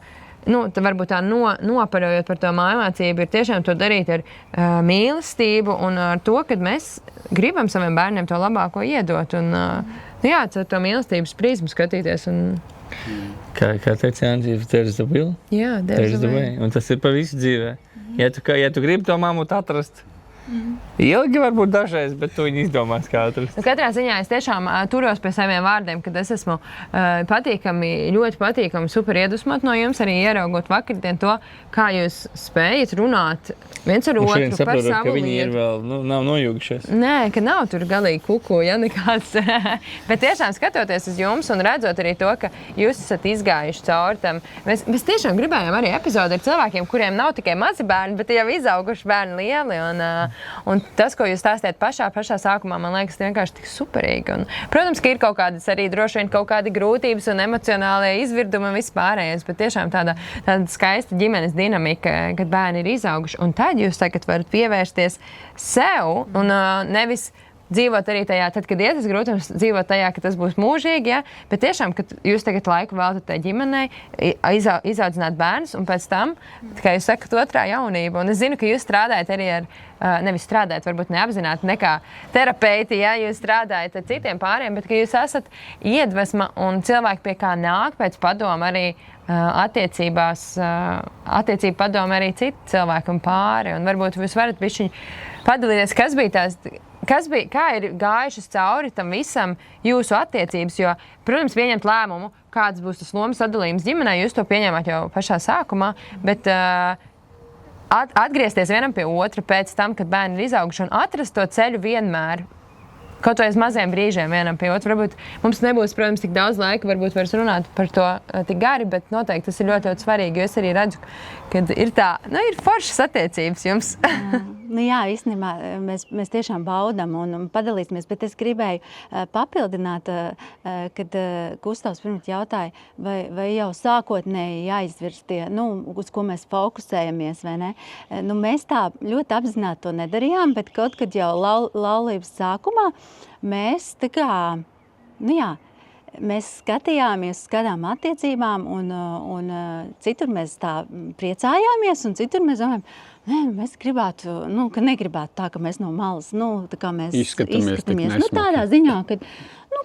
varbūt tā noparojot par to mājmācību, ir tiešām to darīt ar mīlestību un ar to, ka mēs gribam saviem bērniem to labāko iedot un caur to mīlestības prizmu skatīties. Kā teica Jānis, there's the will? Jā, there's the way. Un tas ir pa visu dzīvē. Ja tu gribi to mammutu atrast, ilgi varbūt dažreiz, bet tu viņu izdomās kā atrast. Katrā ziņā es tiešām turos pie saviem vārdiem, kad es esmu ļoti patīkami super iedusmot no jums, arī ieraugot vakardien to, kā jūs spējat runāt viens ar otru par savu ka viņi ir vēl, nav nojūgušies. Nē, ka nav tur galīgi kuku, nekāds. Bet tiešām skatoties uz jums un redzot arī to, ka jūs esat izgājuši cauri tam. Mēs tiešām gribējām arī epizodi ar cilvēkiem, kuriem nav tikai mazi bērni, bet jau izauguši bērni lieli. Un tas, ko jūs stāstījāt pašā sākumā, man liekas, vienkārši tik superīgi. Un, protams, ka ir kaut kādas arī droši vien kaut kādi grūtības un emocionālie izvirdumi un vispārējais, bet tiešām tāda skaista ģimenes dinamika, kad bērni ir izauguši. Un tad jūs tagad varat pievērsties sev un nevis dzīvot arī tajā, tad, kad iet tas grūtums, dzīvot tajā, ka tas būs mūžīgi, ja? Bet tiešām, kad jūs tagad laiku veltat tai ģimenei, izaudzināt bērnus, un pēc tam, kā jūs sakat, otrā jaunība. Un es zinu, ka jūs strādājat arī ar, nevis strādājat, varbūt neapzināti, ne kā terapeiti, ja jūs strādājat ar citiem pāriem, bet ka jūs esat iedvesma un cilvēki, pie kā nāk pēc padoma arī attiecību padomu arī citi cilvēki un pāri. Un varbūt jūs varat bišķiņ padalīties, kā ir gājušas cauri tam visam jūsu attiecības, jo, protams, pieņemt lēmumu, kāds būs tas lomas sadalījums ģimenē, jūs to pieņēmāt jau pašā sākumā, bet atgriezties vienam pie otra pēc tam, kad bērni ir izauguši un atrast to ceļu vienmēr, kaut vai uz maziem brīžiem vienam pie otru. Varbūt mums nebūs, protams, tik daudz laika, varbūt vairs runāt par to tik gari, bet noteikti tas ir ļoti, ļoti svarīgi, jo es arī redzu, ka ir tā, ir foršas attiecības jums. Jā, īstenībā mēs tiešām baudam un padalīsimies, bet es gribēju papildināt, kad Gustavs pirms jautāja, vai jau sākotnēji jāizvirs tie, uz ko mēs fokusējamies, vai ne? Mēs tā ļoti apzināti to nedarījām, bet kaut kad jau laulības sākumā mēs tā kā, mēs skatām attiecībām un citur mēs tā priecājāmies un citur mēs domājam, mēs gribētu, ka negribētu tā, ka mēs no malas, tā kā mēs izskatāmies. Tādā ziņā, kad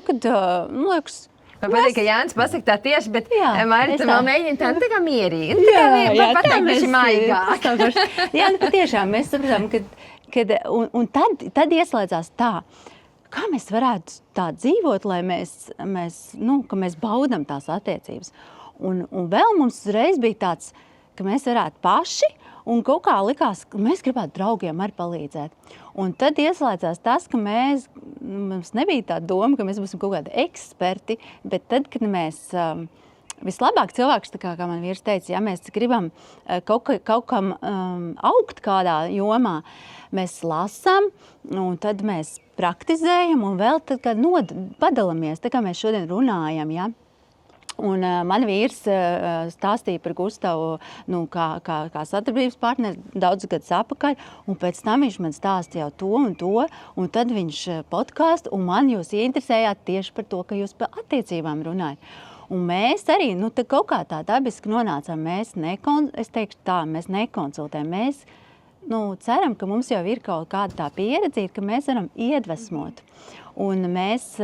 liekas, man patīk, ka Jānis pasaka tā tieši, bet Marita vēl mēģina tā kā mierīgi. Pateikt, viņš ir maigāk. Jā, patiešām mēs sapratām, un tad ieslēdzās tā, kā mēs varētu tā dzīvot, lai ka mēs baudam tās attiecības. Un vēl mums uzreiz bija tāds, ka mēs varētu paši, un kaut kā likās, ka mēs gribētu draugiem arī palīdzēt. Un tad ieslēdzās tas, ka mums nebija tā doma, ka mēs būsim kaut kādi eksperti, bet tad, kad mēs vislabāk cilvēks, tā kā man vīrs teica, ja mēs gribam kaut kam augt kādā jomā, mēs lasām, un tad mēs praktizējam, un vēl tad, kad padalamies, tā kā mēs šodien runājam, ja. Un man vīrs stāstīja par Gustavu, kā sadarbības partneri daudz gadus atpakaļ, un pēc tam viņš man stāstīja jau to, un tad viņš podkāstu, un man jūs ieinteresējāt tieši par to, ka jūs par attiecībām runājat. Un mēs arī, kaut kā tā dabiski nonācām, mēs nekonsultējam, mēs ceram, ka mums jau ir kaut kāda tā pieredzīta, ka mēs varam iedvesmot. Un mēs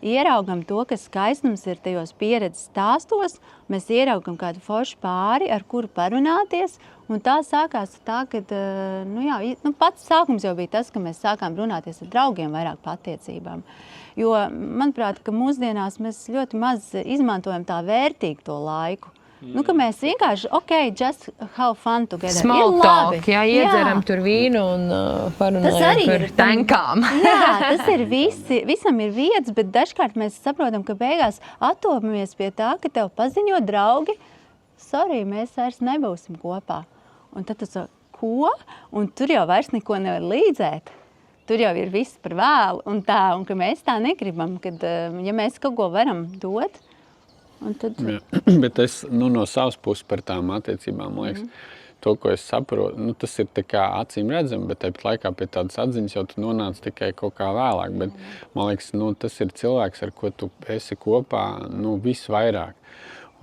ieraugam to, ka skaistums ir tajos pieredzes stāstos, mēs ieraugam kādu foršu pāri, ar kuru parunāties, un tā sākās tā, ka, pats sākums jau bija tas, ka mēs sākām runāties ar draugiem vairāk par attiecībām. Jo, manuprāt, ka mūsdienās mēs ļoti maz izmantojam tā vērtīgi to laiku. Ka mēs vienkārši, just have fun together. Small talk, iedzeram tur vīnu un parunājam par tankām. Jā, tas ir visam ir vietas, bet dažkārt mēs saprotam, ka beigās attopamies pie tā, ka tev paziņo draugi, sorry, mēs vairs nebūsim kopā. Un tad tu saki, ko? Un tur jau vairs neko nevar līdzēt. Tur jau ir viss par vēlu un ka mēs tā negribam, kad, ja mēs kaut ko varam dot, tad... Bet es no savas puses par tām attiecībām, liekas, to, ko es saprotu, tas ir tā kā acīm redzam, bet tāpat laikā pie tādas atziņas jau tu nonāc tikai kaut kā vēlāk. Bet, man liekas, tas ir cilvēks, ar ko tu esi kopā, visvairāk.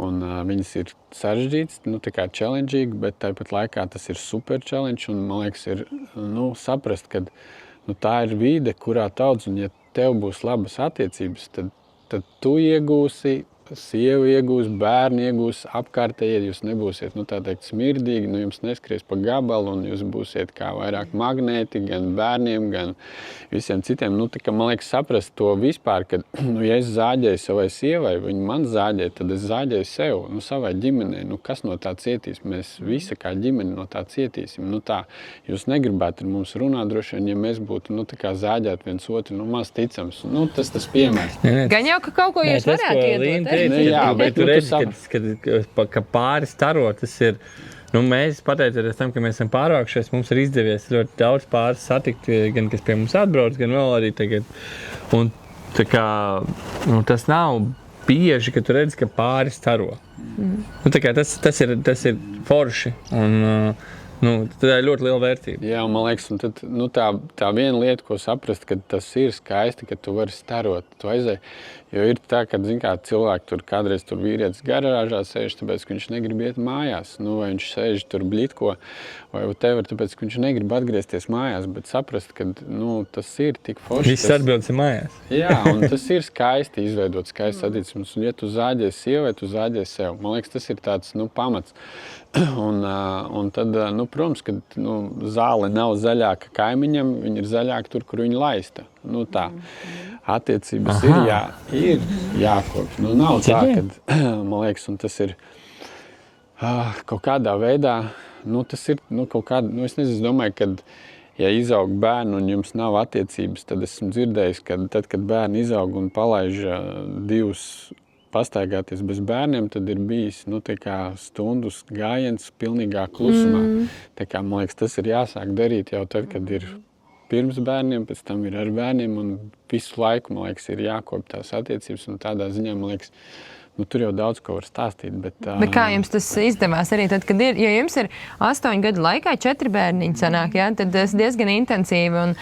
Un viņas ir sarežģītas, tā kā challengīgi, bet tāpat laikā tas ir super challenge. Un, man liekas, ir saprast, ka tā ir vide, kurā daudz, un ja tev būs labas attiecības, tad tu iegūsi, sieva iegūs, bērni iegūs, apkārtēji, jūs nebūsiet, tā teikt, smirdīgi, jums neskries pa gabalu, un jūs būsiet kā vairāk magnēti, gan bērniem, gan visiem citiem. Tā kā man liekas saprast to vispār, ka, ja es zāģēju savai sievai, viņa man zāģēja, tad es zāģēju sev, savai ģimenei. Kas no tā cietīs? Mēs visi kā ģimeni no tā cietīsim. Tā, jūs negribētu ar mums runāt droši vien, ja mēs būtu, tā kā zāģēt viens otru, maz ticams. Tas piemērs. Gan jau, ka kaut ko jūs varētu iedot. Bet tu redzi, ka pāri staro, tas ir, mēs pateicoties tam, ka mēs esam pārvākšies, mums ir izdevies ļoti daudz pāris satikt, gan kas pie mums atbrauc, gan vēl arī tagad. Un tā kā, tas nav bieži, ka tu redzi, ka pāri staro. Tā kā tas ir forši. Un Tā ir ļoti liela vērtība. Jā, man liekas, un tad, tā viena lieta, ko saprast, ka tas ir skaisti, ka tu vari starot, tu aizēji. Jo ir tā, ka, cilvēki tur kādreiz tur vīrietis garāžā sēž, tāpēc, ka viņš negrib iet mājās. Vai viņš sēž tur bļitko, vai whatever, tāpēc, ka viņš negrib atgriezties mājās. Bet saprast, ka tas ir tik forši. Viss atbildes ir mājās. Jā, un tas ir skaisti izveidot skaisti attiecības. Un ja tu zāģēsi sievai, tu zāģēsi sev. Man liekas, tas ir tāds pamats. Un tad, protams, ka zāle nav zaļāka kaimiņam, viņa ir zaļāka tur, kur viņa laista. Tā. Attiecības ir jākopj. Nav tā, ka, man liekas, un tas ir kaut kādā veidā, tas ir kaut kāda, es nezinu, es domāju, ka, ja izaug bērnu un jums nav attiecības, tad esmu dzirdējis, ka tad, kad bērni izaug un palaiž divus pastaigāties bez bērniem, tad ir bijis stundas gājiens pilnīgā klusumā. Tā kā, man liekas, tas ir jāsāk darīt jau tad, kad ir pirms bērniem, pēc tam ir ar bērniem, un visu laiku, man liekas, ir jākopj tās attiecības, un tādā ziņā, man liekas, tur jau daudz ko var stāstīt. Bet kā jums tas izdevās arī tad, kad ja jums ir 8 gadu laikā 4 bērniņi sanāk, tad tas diezgan intensīvi un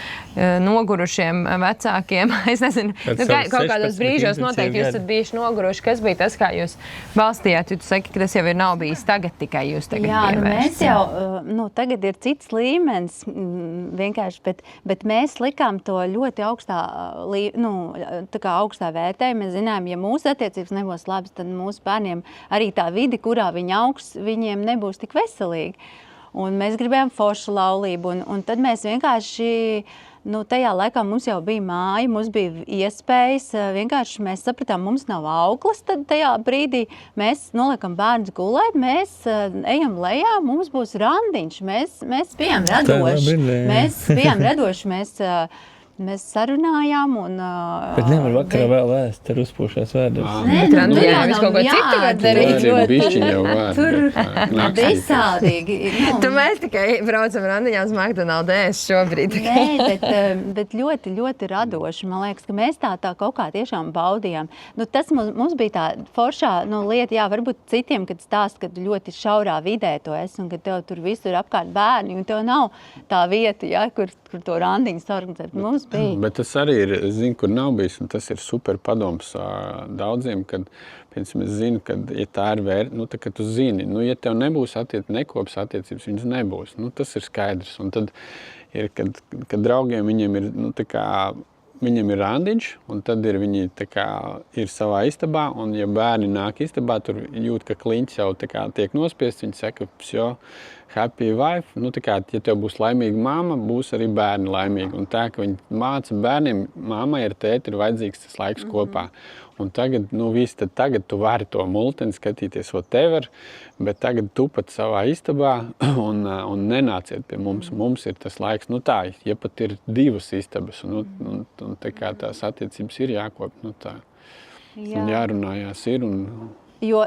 nogurušiem vecākiem. Es nezinu, kaut kādos brīžos noteikti jūs tad bijuši noguruši. Kas bija tas, kā jūs balstījāt? Tu saki, ka tas jau nav bijis tagad tikai jūs tagad mēs jau, tagad ir cits līmenis vienkārši, bet mēs likām to ļoti augstā vērtē. Mēs zinām, ja mūsu attiecības nebūs labas, tad mūsu bērniem arī tā vide, kurā viņi augs, viņiem nebūs tik veselīgi. Un mēs gribējām foršu laulību, un tad mēs vienkārši, tajā laikā mums jau bija māja, mums bija iespējas, vienkārši mēs sapratām, mums nav auklas, tad tajā brīdī mēs noliekam bērnus gulēt, mēs ejam lejā, mums būs randiņš, mēs bijām radoši, mēs sarunājām un... Bet nevar vakarā vēl ēst, ar uzpūšās vēders. Bet randiņā viņš kaut ko citu var darīt. Bišķiņ jau var. Tur visādīgi. Tu mēs tikai braucam randiņā uz McDonald's ēst šobrīd. Nē, bet ļoti, ļoti radoši. Man liekas, ka mēs tā kaut kā tiešām baudījām. Tas mums bija tā foršā lieta, varbūt citiem, kad stāst, kad ļoti šaurā vidē to esi un kad tev tur visur apkārt bērni un tev nav tā vieta, kur to randiņu sarunāt. Mums bija. Bet tas arī ir, zinu, kur nav bijis, un tas ir super padoms daudziem, kad, piemēram, es zinu, ka, ja tā ir vērta, ka tu zini, ja tev nebūs nekops attiecības, viņas nebūs, tas ir skaidrs. Un tad ir, kad draugiem viņiem ir, viņiem ir randiņš, un tad viņi ir savā istabā, un ja bērni nāk istabā, tur jūt, ka kliņķis jau tiek nospiests, viņi saka, happy wife, ja tev būs laimīga mamma, būs arī bērni laimīgi. Un tā, ka viņi māca bērniem, mammai ar tēti ir vajadzīgs tas laiks kopā. Un tagad, tagad tu vari to multeni skatīties whatever, bet tagad tu pat savā istabā un nenāciet pie mums. Mums ir tas laiks, ja pat ir 2 istabas, un tās attiecības ir jākopj, tā. Un jārunājās ir un... Jo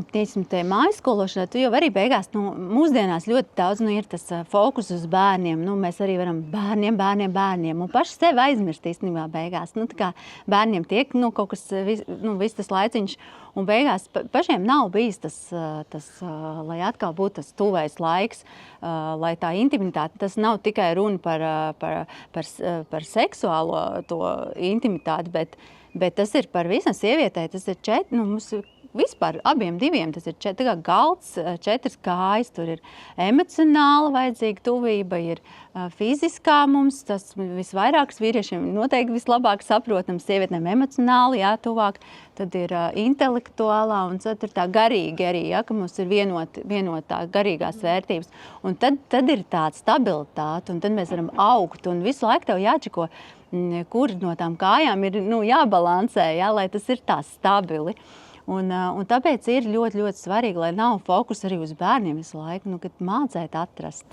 teiksim, te mājaskološanā, tu jau arī beigās, mūsdienās ļoti daudz ir tas fokus uz bērniem. Mēs arī varam bērniem. Un paši sevi aizmirst īstenībā beigās. Tā kā bērniem tiek kaut kas, viss tas laiciņš. Un beigās pašiem nav bijis tas lai atkal būtu tas tuvais laiks, lai tā intimitāte, tas nav tikai runa par seksuālo to intimitāti, bet tas ir par visam sievietei, tas ir 4, mums vispār abiem diviem, tas ir galds, 4 kājas, tur ir emocionāla vajadzīga tuvība, ir fiziskā mums, tas visvairākas vīriešiem noteikti vislabāk saprotams, sievietēm emocionāli, tuvāk, tad ir intelektuālā un 4 garīgi arī, ka mums ir vienotā garīgās vērtības. Un tad ir tāda stabilitāte, un tad mēs varam augt, un visu laiku tev jāčeko, kur no tām kājām ir jābalansē, lai tas ir tā stabili. Un tāpēc ir ļoti, ļoti svarīgi, lai nav fokus arī uz bērniem visu laiku, kad mācēt atrast.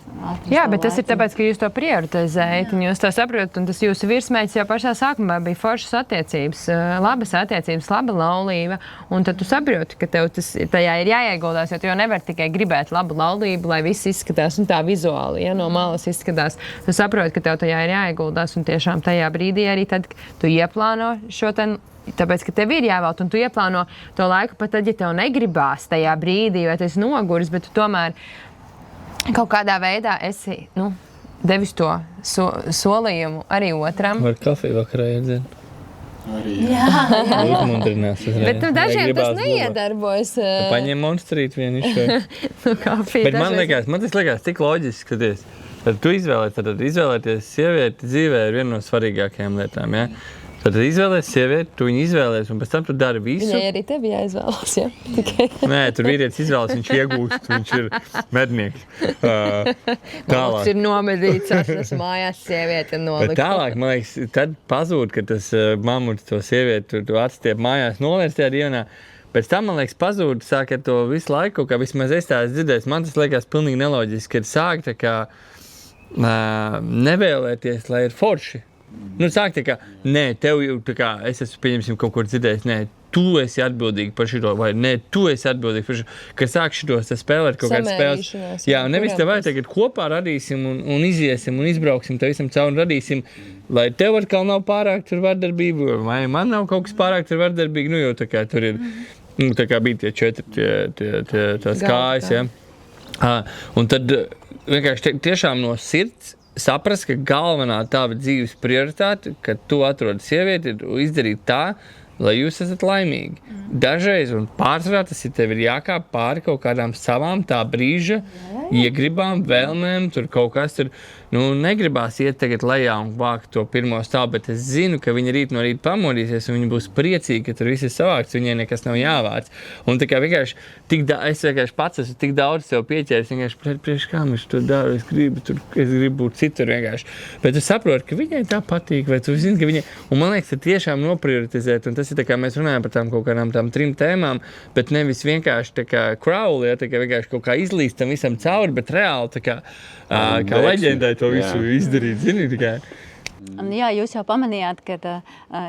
Jā, bet tas ir tāpēc, ka jūs to prioritizējat, un jūs to saprotat, un tas jūsu virsmērķis jau pašā sākumā bija foršas attiecības, labas attiecības, laba laulība, un tad tu saproti, ka tev tajā ir jāieguldās, jo tu jau nevar tikai gribēt labu laulību, lai viss izskatās tā vizuāli, no malas izskatās. Tu saproti, ka tev tajā ir jāieguldās, un tiešām tajā brīdī arī tad tu ieplāno šo tāpēc, ka tev ir jāvēlt, un tu ieplāno to laiku pat tad, ja tev negribās tajā brīdī, vai tu esi noguris, bet tu tomēr kaut kādā veidā esi, devis to solījumu arī otram. Var kafiju vakarā iedzēt. Bet dažiem tas neiedarbojas. Paņem monstrīt vienu izšķiet. Kafiju. Bet man tas liekas tik loģiski, skaties. Tad tu izvēlēties sievieti dzīvē ir viena no svarīgākajām lietām, ja? Tad izvēlēties sievieti, tu viņu izvēlēties, un pēc tam tu dari visu. Viņai arī tevi jāizvēlas, ja? Nē, tur vīrietis izvēlas, viņš iegūst, viņš ir mednieks. Mums ir nomedīts, es mājās sievieti noliku. Bet tālāk, man liekas, tad pazūd, ka tas mamuts to sievieti tu atstiep mājās novērst tajā dienā. Pēc tam, man liekas, pazūd, sāk ar to visu laiku, kā vismaz es tā dzirdēju. Man tas liekas pilnīgi neloģiski, kad sāk tā kā nevēlēties, lai ir forši. Sāk tā kā, nē, tev jau tā kā, es esmu pieņemsim kaut kur dzirdējis, nē, tu esi atbildīgi par šito, vai nē, tu esi atbildīgi par šito, kad sāk šitos spēlēt kaut kādas spēles. Jā, un nevis tev vajag tagad kopā radīsim un iziesim un izbrauksim, tev visam cauri radīsim, lai tev atkal nav pārāk tur vardarbība, vai man nav kaut kas pārāk tur vardarbīgi, jo tā kā tur ir, tā kā bija tie 4, tās kājas, ja. Un tad vienkārši tiešām no sirds saprast, ka galvenā tava dzīves prioritāte, kad tu atrodi sievieti, ir izdarīt tā, lai jūs esat laimīgi. Dažreiz un pārsvarā tas tev ir jākāp pāri kaut kādām savām tā brīža iegribām, vēlmēm, tur kaut kas tur, negribās iet tagad lejā un vākt to pirmo stāvu, bet es zinu, ka viņa rīt no rīta pamodīsies un viņa būs priecīga, ka tur viss ir savākts, viņai nekas nav jāvāc. Un tā kā vienkārši, es vienkārši pats esmu tik daudz sev pieķēris, vienkārši priekš kā mēs to daru, es gribu būt citur vienkārši. Bet tu saproti, ka viņai tā patīk, vai tu zini, ka viņai, un man liekas, tiešām noprioritizēt, un tas ir tā kā mēs runājam par tām kaut kādām tām 3 tēmām, bet nevis vienkārši tā kā crawl, ja, tā kā vienkārši kaut kā izlīstam visam cauri, bet reāli tā kā leģendai to visu izdarīt, zini, tikai. Jā, jūs jau pamanījāt, ka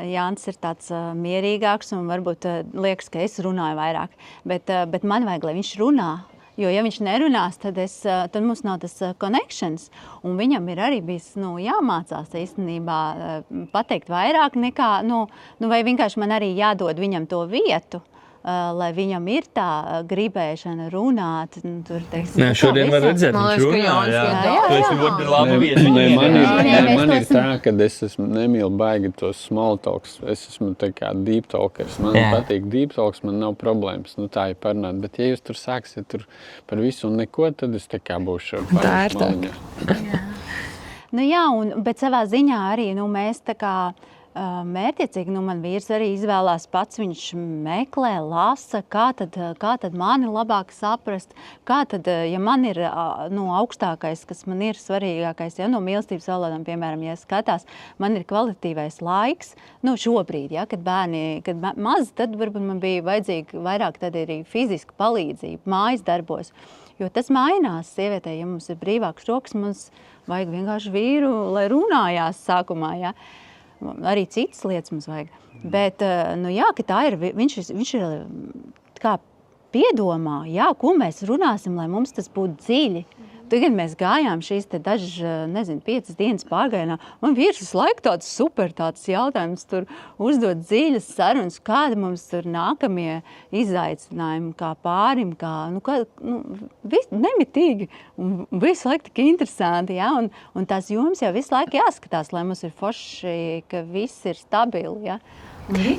Jānis ir tāds mierīgāks un varbūt liekas, ka es runāju vairāk, bet man vajag, lai viņš runā. Jo, ja viņš nerunās, tad mums nav tas connections, un viņam ir arī bijis jāmācās īstenībā pateikt vairāk nekā, vai vienkārši man arī jādod viņam to vietu, lai viņam ir tā gribēšana runāt. Tur, teiksim, nē, šodien var redzēt, viņš runā. Tu esi ļoti labi vieta. Man ir tā, ka es nemīlu baigi tos small talks. Es esmu tā kā deep talkers. Man patīk deep talks, man nav problēmas. Tā ir parunāt. Bet ja jūs tur sāksiet tur par visu un neko, tad es tā kā būšu pārāk maliņā. Jā, bet savā ziņā arī mēs tā kā mērķiecīgi, man vīrs arī izvēlās pats, viņš meklē, lasa, kā tad mani labāk saprast, kā tad, ja man ir augstākais, kas man ir svarīgākais, ja no mīlestības valodām, piemēram, ja skatās, man ir kvalitatīvais laiks, šobrīd, ja, kad maz, tad varbūt man bija vajadzīga vairāk tad arī fiziska palīdzība, mājas darbos, jo tas mainās sievietē, ja mums ir brīvāks rokas, mums vajag vienkārši vīru, lai runājās sākumā, ja. Arī citas lietas mums vajag. Bet, ka tā ir, viņš ir kā piedomā, ko mēs runāsim, lai mums tas būtu dziļi. Tagad mēs gājām šīs dažas, 5 dienas pārgājienā. Man vīrs visu laiku tāds super tāds jautājums tur uzdod dziļas sarunas, kādi mums tur nākamie izaicinājumi, kā pārim, nemitīgi. Un visu laiku tik interesanti, ja? Un tās jomas jau visu laiku jāskatās, lai mums ir forši, ka viss ir stabili, ja?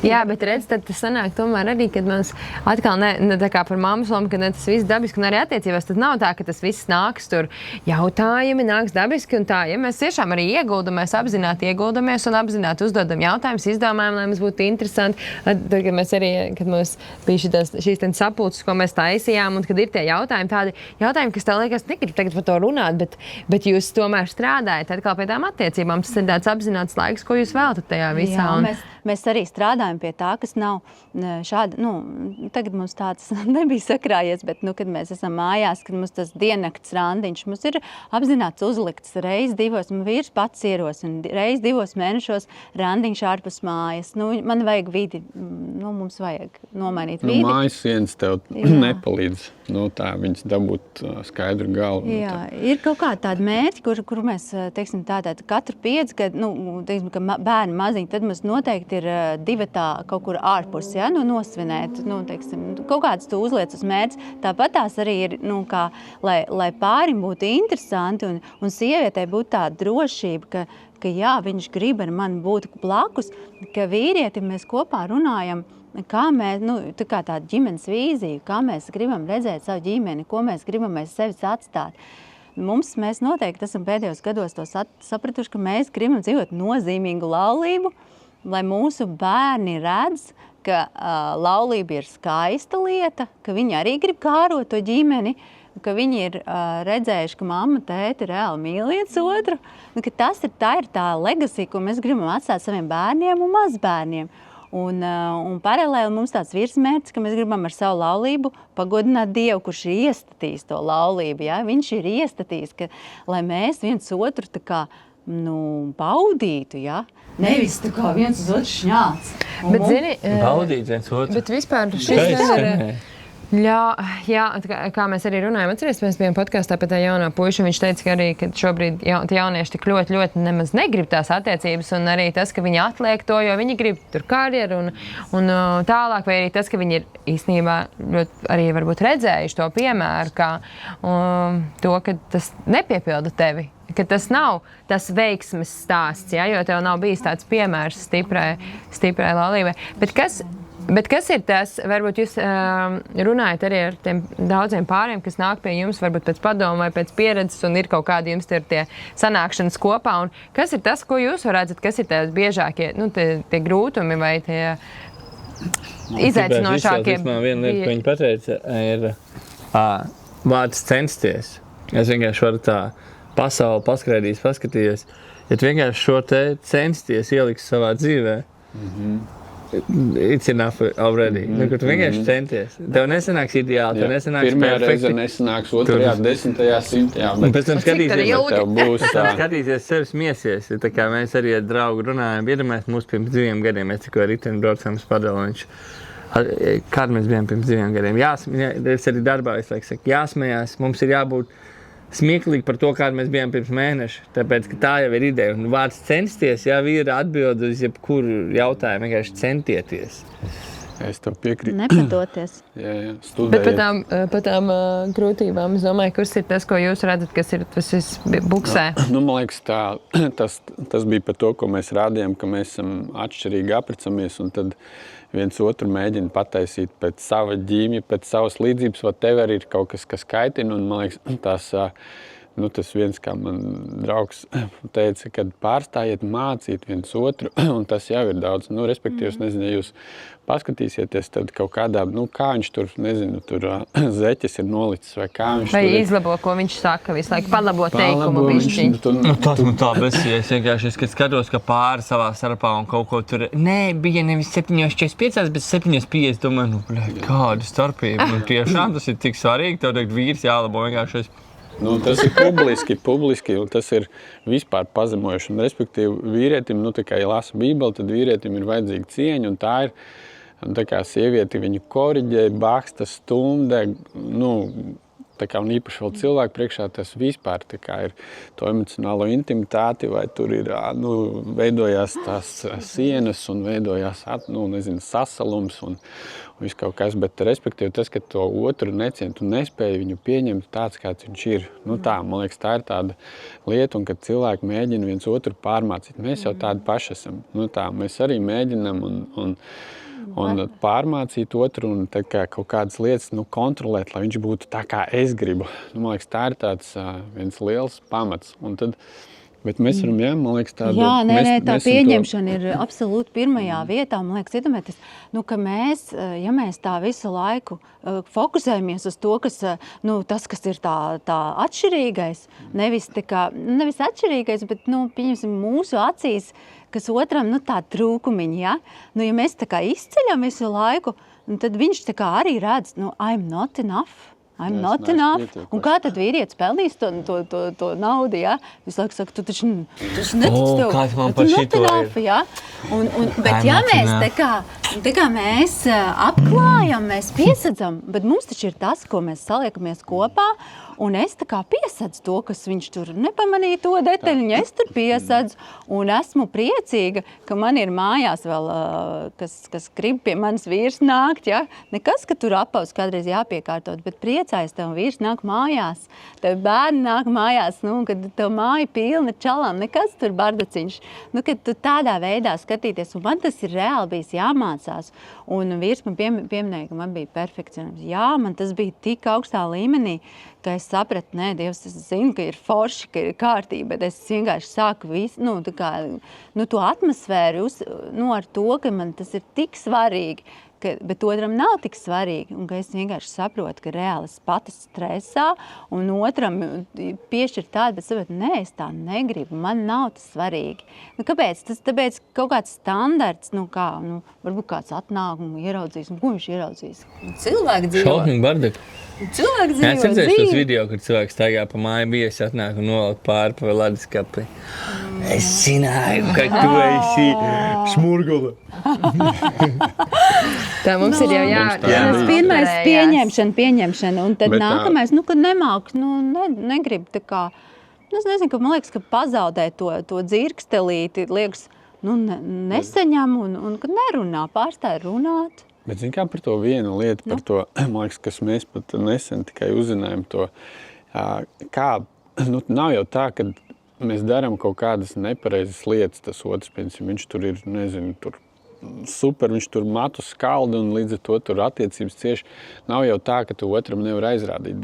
Jā, bet redz, tad tas sanāk tomēr arī, kad mēs atkal ne tā kā par mammas lomu, ka tas viss dabiski un arī attiecībās, tad nav tā, ka tas viss nāks tur jautājumi, nāks dabiski un tā. Ja mēs tiešām arī ieguldāmies, apzināti ieguldāmies un apzināti uzdodam jautājumus, izdomājam, lai mums būtu interesanti. Tad, kad mums bija šīs sapulces, ko mēs taisījām, un kad ir tie jautājumi, tādi jautājumi, kas tev liekas, negrib tagad par to runāt, bet jūs tomēr strādājat atkal pie tām attiecībām. Tas ir tāds apzināts laiks, ko jūs veltat tajā visā. Jā, mēs arī strādājam pie tā, kas nav šādi, tagad mums tāds nebija sakrājies, bet, kad mēs esam mājās, kad mums tas diennakts randiņš, mums ir apzināts uzlikts reiz 2, man vīrs pats ierosina, reiz 2 mēnešos randiņš ārpus mājas. Man vajag vidi, mums vajag nomainīt vidi. Mājas sienas tev nepalīdz, tā viņas dabūt skaidru galvu. Jā, ir kaut kā tādi mērķi, kur mēs, teiksim, tātad katru 5 gadu, teiksim, ka bērni maziņi, tad mums noteikti ir divatā kaut kur ārpus, ja, nosvinēt, teiksim, kaut kāds tu uzliec uz mērķis. Tāpat tās arī ir, kā, lai pārim būtu interesanti un sievietei būtu tāda drošība, ka jā, viņš grib ar mani būt blakus, ka vīrietim mēs kopā runājam, kā mēs, tā kā tāda ģimenes vīzija, kā mēs gribam redzēt savu ģimeni, ko mēs gribam aiz sevis atstāt. Mēs noteikti esam pēdējos gados to sapratuši, ka mēs gribam dzīvot nozīmīgu laulību, lai mūsu bērni redz, ka laulība ir skaista lieta, ka viņi arī grib kārot to ģimeni, ka viņi ir redzējuši, ka mamma, tēti reāli mīl viens otru, ka tā ir tā legacy, ko mēs gribam atstāt saviem bērniem un mazbērniem. Un paralēli mums tāds virsmērķis, ka mēs gribam ar savu laulību pagodināt Dievu, kurš ir iestatījis to laulību. Ja? Viņš ir iestatījis, lai mēs viens otru tā kā, baudītu, ja? Nevis tā kā viens uz otru šņāc. Baudīt viens otru. Bet vispār šis nevar... Jā, kā mēs arī runājam, atceries, mēs bijām podkastā par tā jaunā puiša, viņš teica, ka arī, ka šobrīd jaunieši tik ļoti nemaz negrib tās attiecības, un arī tas, ka viņi atliek to, jo viņi grib tur karjeru un tālāk, vai arī tas, ka viņi ir īstenībā ļoti arī varbūt redzējuši to piemēru, kā to, ka tas nepiepilda tevi. Ka tas nav tas veiksmes stāsts, ja, jo tev nav bijis tāds piemērs stiprai laulībai. Bet kas ir tas, varbūt jūs runājat arī ar tiem daudziem pāriem, kas nāk pie jums, varbūt pēc padomu vai pēc pieredzes, un ir kaut kādi jums tie sanākšanas kopā, un kas ir tas, ko jūs redzat, kas ir tās biežākie, tie grūtumi vai tie izaicinošākie? Viena lieta, ko viņi pateica, ir vārds censties. Es vienkārši varu tā pasauli paskraidījis, paskatījos, ja tu vienkārši šo te censties ieliks savā dzīvē, it's enough already. Ka tu vienkārši centies. Tev nesanāks ideāli, tev nesanāks pirmajā perfekti. reize nesanāks, otrajā, 10., 100. Un pēc tam Tev skatīsies sevi smiesies. Tā kā mēs arī ar draugu runājam, iedomājamies mūs pirms 2 gadiem, mēs tikko ar riteni braucām uz Padelu, viņš, kād mēs bijām pirms 2 gadiem, es arī darbā visu laiku saku, jāsmējās, mums ir jābūt smieklīgi par to, kādu mēs bijām pirms mēneša, tāpēc, ka tā jau ir ideja. Un vārds censties, ja vīra atbild uz jebkuru jautājumu, vienkārši centieties. Es tev piekrītu. Nepadoties. Jā, studējiet. Bet par tām grūtībām, es domāju, kurs ir tas, ko jūs redzat, kas ir tas buksē? Man liekas, tas bija par to, ko mēs rādījām, ka mēs esam atšķirīgi aprecamies, un tad viens otru mēģina pataisīt pēc sava ģīmja, pēc savas līdzības, vai tev arī ir kaut kas, kas kaitina, un man liekas, tas viens, kā man draugs teica, kad pārstājiet mācīt viens otru, un tas jau ir daudz. Respektīvi, es nezinu, ja jūs paskatīsieties, tad kaut kādā, kā viņš tur, nezinu, tur zeķes ir nolicis, vai kā viņš vai tur izlabo, ko viņš saka, visu laiku palabo teikumu bišķiņ. Tas man tā besies, vienkārši es skatos, ka pāri savā starpā un kaut ko tur, bija nevis 7:45, bet 7:50, domāju, kāda starpība, un tiešām tas ir tik svarīgi, tev tagad vīrs jālabo vienkārši. Tas ir publiski, un tas ir vispār pazemojuši. Un, respektīvi, vīrietim, tā kā ja lasa Bībeli, tad vīrietim ir vajadzīga cieņa, un tā ir, tā kā sievieti viņu koriģē, baksta, stumdē, tā kā un īpaši vēl cilvēku priekšā tas vispār tā kā ir to emocionālo intimitāti, vai tur ir, veidojās tās sienas un veidojās, sasalums un viss kaut kas, bet respektīvi tas, ka to otru necient un nespēja viņu pieņemt tāds, kāds viņš ir. Man liekas, tā ir tāda lieta, un kad cilvēki mēģina viens otru pārmācīt, mēs jau tādi paši esam. Mēs arī mēģinam un pārmācīt otru un tā kā kaut kādas lietas kontrolēt, lai viņš būtu tā, kā es gribu. Man liekas, tā ir tāds viens liels pamats. Un tad, bet mēs varam, man liekas, tādu... Tā pieņemšana ir absolūti pirmajā vietā. Man liekas, iedomājieties, ka mēs, ja mēs tā visu laiku fokusējamies uz to, kas, tas, kas ir tā atšķirīgais, nevis atšķirīgais, bet, pieņemsim, mūsu acīs, kas otram, tā trūkumiņi, ja? Ja mēs tā kā izceļam visu laiku, tad viņš tā kā arī redz, I'm not enough. Un kā tad vīrietis pelnīs to naudu, ja? Visu laiku saka, tu taču netici tev, tu not enough, ja? Bet ja mēs tā kā mēs apklājam, mēs piesadzam, bet mums taču ir tas, ko mēs saliekamies kopā, Un es tā kā piesedzu to, kas viņš tur nepamanīja to detaļu, es tur piesedzu. Un esmu priecīga, ka man ir mājās vēl, kas grib pie manis vīrs nākt. Ja? Nekas, ka tur apaus kādreiz jāpiekārtot, bet priecājas tev vīrs nāk mājās. Tev bērni nāk mājās, kad tev māja pilna čalām, nekas tur bardaciņš. Kad tu tādā veidā skatīties, un man tas ir reāli bijis jāmācās. Un vīrs man pieminēja, ka man bija perfekcionisms. Jā, man tas bija tik augstā līmenī, ka es sapratu, nē, Dievs, es zinu, ka ir forši, ka ir kārtība, bet es vienkārši sāku visu, to atmosfēru ar to, ka man tas ir tik svarīgi, bet otram nav tik svarīgi, un ka es vienkārši saprotu, ka reāli es pati stresā, un otram piešķir tādu, bet saprotu, nē, es tā negribu, man nav tas svarīgi. Kāpēc? Tāpēc kaut kāds standarts, varbūt kāds atnāk un ieraudzīs, un ko viņš ieraudzīs? Cilvēki dzīvo. Šausmīgi bardaki. Cilvēki dzīvo dzīvi. Es redzēju tos video, kur cilvēks staigā pa māju biesi atnāk un novelk pāri pa leduskapi. Es zināju, ka tu esi smurgula. Tā mums ir jau tas pirmais pieņemšana, un tad nākamais, kad nemāk, negrib tā kā, es nezinu, ka man liekas, ka pazaudē to dzirkstelīti, liekas, nesaņem un kad nerunā, pārstāja runāt. Bet zin kā par to vienu lietu, par to, man liekas, kas mēs pat nesen tikai uzzinājām to, nav jau tā, ka mēs darām kaut kādas nepareizas lietas, tas otrs, piemēram, viņš tur ir, nezinu, tur super, viņš tur matu skalda un līdz ar to tur attiecības cieši. Nav jau tā, ka tu otram nevar aizrādīt,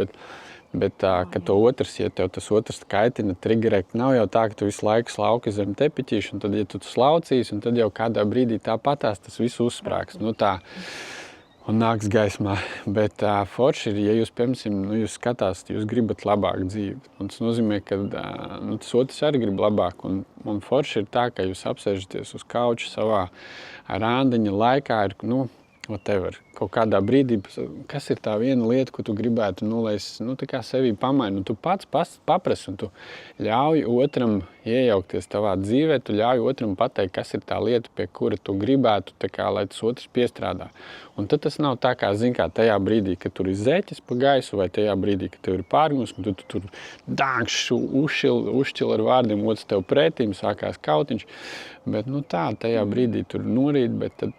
bet ka to otrs, ja tev tas otrs kaitina, triggerē, nav jau tā, ka tu visu laiku slauki zem tepiķīšu, un tad, ja tu slaucīs, un tad jau kādā brīdī tāpatās tas viss uzsprāgs. Un nāks gaismā. Bet forši ir, ja jūs, piemēram, jūs skatās, jūs gribat labāk dzīvi. Un tas nozīmē, ka tas otrs arī grib labāk. Un forši ir tā, ka jūs apsēžaties uz kauča savā rāndiņa laikā, ir, whatever, kaut kādā brīdī, kas ir tā viena lieta, ko tu gribētu, lai es, tā kā sevī pamaini, un tu pats paprasi, un tu ļauj otram iejaukties tavā dzīvē, tu ļauj otram pateikt, kas ir tā lieta, pie kura tu gribētu, tā kā, lai tas otrs piestrādā. Un tad tas nav tā kā, tajā brīdī, kad tur ir zeķis pa gaisu, vai tajā brīdī, kad tev ir pārgums, un tu tur dāngšu, uzšķil ar vārdiem, otrs tev pretīm, sākās kautiņš. Bet, tajā brīdī tur norīt, bet tad,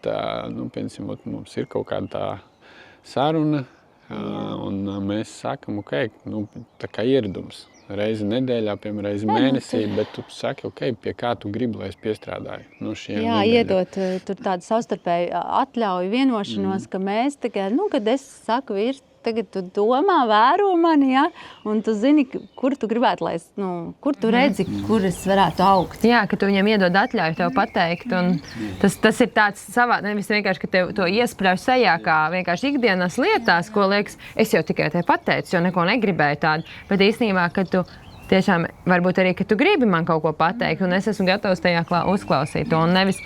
piemēram, mums ir kaut kāda tā saruna, un mēs sakam, tā kā ieradums. Reizi nedēļā, piemēram, reizi mēnesī, bet tu saki, pie kā tu gribi, lai es piestrādāju. Jā, iedot tur tādu savstarpēju atļauju vienošanos, ka mēs tagad, kad es saku vīrs, tagad tu domā, vēro mani, ja? Un tu zini, kur tu gribētu, lai es, kur tu redzi, kur es varētu augt. Jā, ka tu viņam iedod atļauju tev pateikt, un tas ir tāds savā, nevis vienkārši, ka tev to iesprauj sejā, kā vienkārši ikdienas lietās, ko liekas, es jau tikai te pateicu, jo neko negribēju tādu, bet īstenībā, ka tu tiešām varbūt arī, ka tu gribi man kaut ko pateikt, un es esmu gatavs tajā uzklausīt to, un nevis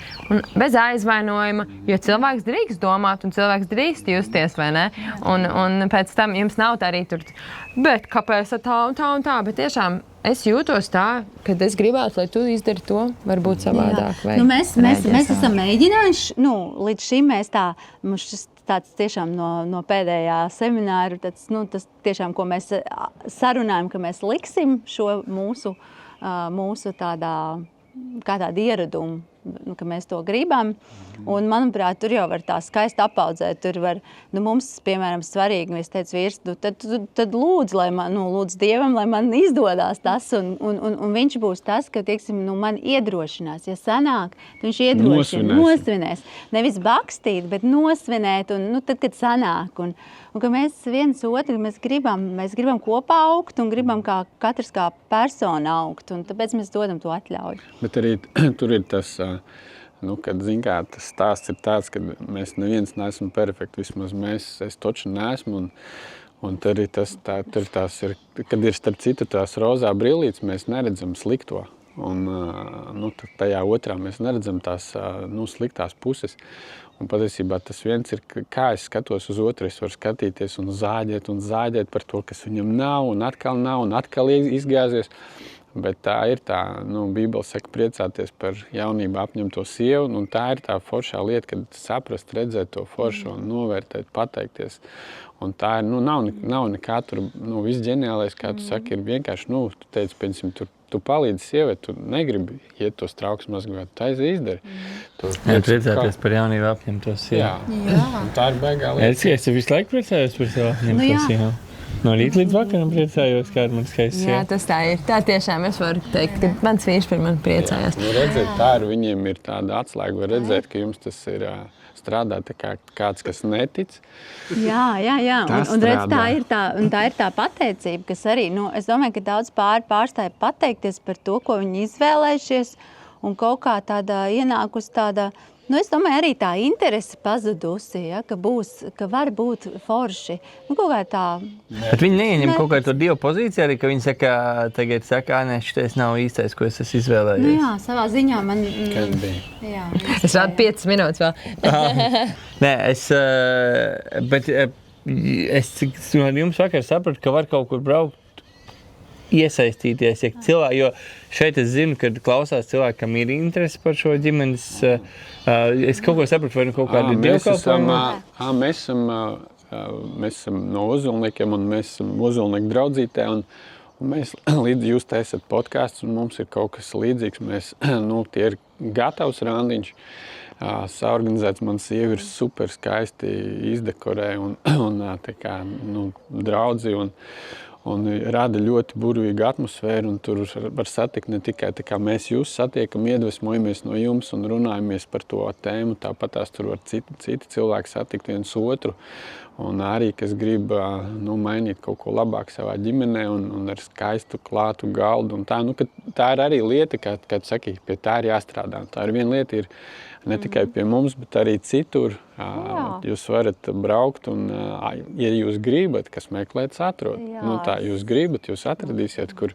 bez aizvainojuma, jo cilvēks drīkst domāt, un cilvēks drīkst justies, vai ne? Un pēc tam jums nav tā arī tur, bet kāpēc tā un tā, bet tiešām es jūtos tā, kad es gribētu, lai tu izdari to, varbūt savādāk. Vai mēs esam mēģinājuši, līdz šim mēs mums šis tāds tiešām no pēdējā semināra, tas tiešām, ko mēs sarunājam, ka mēs liksim šo mūsu tādā, kā tādu ieradumu, ka mēs to gribam. Un, manuprāt, tur jau var tā skaisti apaudzēt. Tur var, mums, piemēram, svarīgi, es teicu, vīrs, tad lūdzu, lai man, lūdzu Dievam, lai man izdodās tas, un viņš būs tas, ka, teiksim, man iedrošinās. Ja sanāk, viņš nosvinēs. Nevis bakstīt, bet nosvinēt, un tad, kad sanāk. Un ka mēs viens otru, mēs gribam kopā augt, un gribam katrs kā persona augt, un tāpēc mēs dodam to atļauju. Bet arī tur ir tas, kad, tas stāsts ir tāds, ka mēs neviens neesam perfekti, vismaz es toču neesmu, un tad arī kad ir starp citu tās rozā brillītes, mēs neredzam slikto, un tajā otrā mēs neredzam tās sliktās puses. Un patiesībā tas viens ir, kā es skatos uz otru, es varu skatīties un zāģēt par to, kas viņam nav, un atkal izgāzies. Bet tā ir tā, Bībele saka priecāties par jaunību apņemto sievu, un tā ir tā foršā lieta, kad saprast, redzēt to foršo, novērtēt, pateikties. Un tā ir, nav nekā tur, viss ģeniālais, kā tu saki, ir vienkārši, tu teici, piemēram, tu palīdzi sievai, tu negribi iet tos trauks mazgāt, tu izdari. Priecāties par jaunību apņemto sievu. Jā. Un tā ir baigā lieta. Es visu laiku priecājos par savu apņemto sievu. No rīta līdz vakaram priecājos, kāda man skaista sieva. Jā, tas tā ir. Tā tiešām es varu teikt, ka mans vīrs par mani priecājās. Redzēt, tā ir, viņiem ir tāda atslēga, var redzēt, ka jums tas ir strādā tā kā kāds, kas netic. Jā. Un redz, tā ir tā pateicība, kas arī, es domāju, ka daudz pārstāja pateikties par to, ko viņi izvēlējušies, un kaut kā tāda ienākus tāda, es domāju, arī tā interese pazudusi, ka var būt forši. Kaut kā tā. Bet viņi neieņem kaut kā to dievu pozīciju arī, ka viņi tagad saka, šitais nav īstais, ko es esmu izvēlējies. Jā, savā ziņā man... Kad bija? Jā. Es rādu 5 minūtes vēl. Nē, es no jums vakar sapratu, ka var kaut kur braukt, iesaistīties, jo šeit es zinu, kad klausās cilvēkam ir interesi par šo ģimenes, es kaut ko sapratu, vai kaut kādu dievkalpojumu? Mēs esam no Ozolniekiem, un mēs esam Ozolnieku draudzītē, un mēs, jūs taisat podcasts, un mums ir kaut kas līdzīgs, mēs, tie ir gatavs randiņš, saorganizēts, man sieva ir super skaisti izdekorē, un tā kā, draudzi, un rada ļoti burvīgu atmosfēru, un tur var satikt ne tikai tā kā mēs jūs satiekam, iedvesmojamies no jums un runājamies par to tēmu, tāpat tās tur var citi cilvēki satikt viens otru, un arī, kas grib mainīt kaut ko labāk savā ģimenē un ar skaistu klātu galdu, un tā, tā ir arī lieta, kā tu saki, pie tā ir jāstrādā. Tā ir viena lieta, ir ne tikai pie mums, bet arī citur. Jūs varat braukt un, ja jūs gribat, kas meklēts atrod. Tā jūs gribat, jūs atradīsiet, kur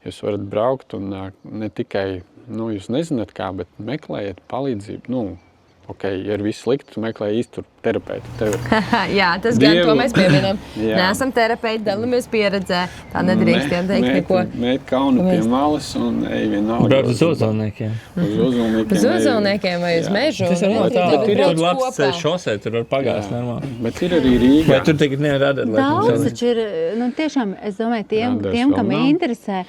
jūs varat braukt un ne tikai, jūs nezināt kā, bet meklējiet palīdzību. Ja ir viss slikti, tu meklē īstu terapeitu. Jā, tas gan to mēs pieminam. Neesam terapeiti, dalāmies pieredzē. Tā nedrīkstiem teikt neko. Mēt kaunu pie malas un ej vienalga. Brauc uz Ozolniekiem. Uz Ozolniekiem vai uz mežu. Tas ir labs šosē, tur var pagāst normāli. Bet ir arī Rīgā. Vai tur tagad nevar radēt? Daudz taču ir, tiešām, es domāju, tiem kam interesē,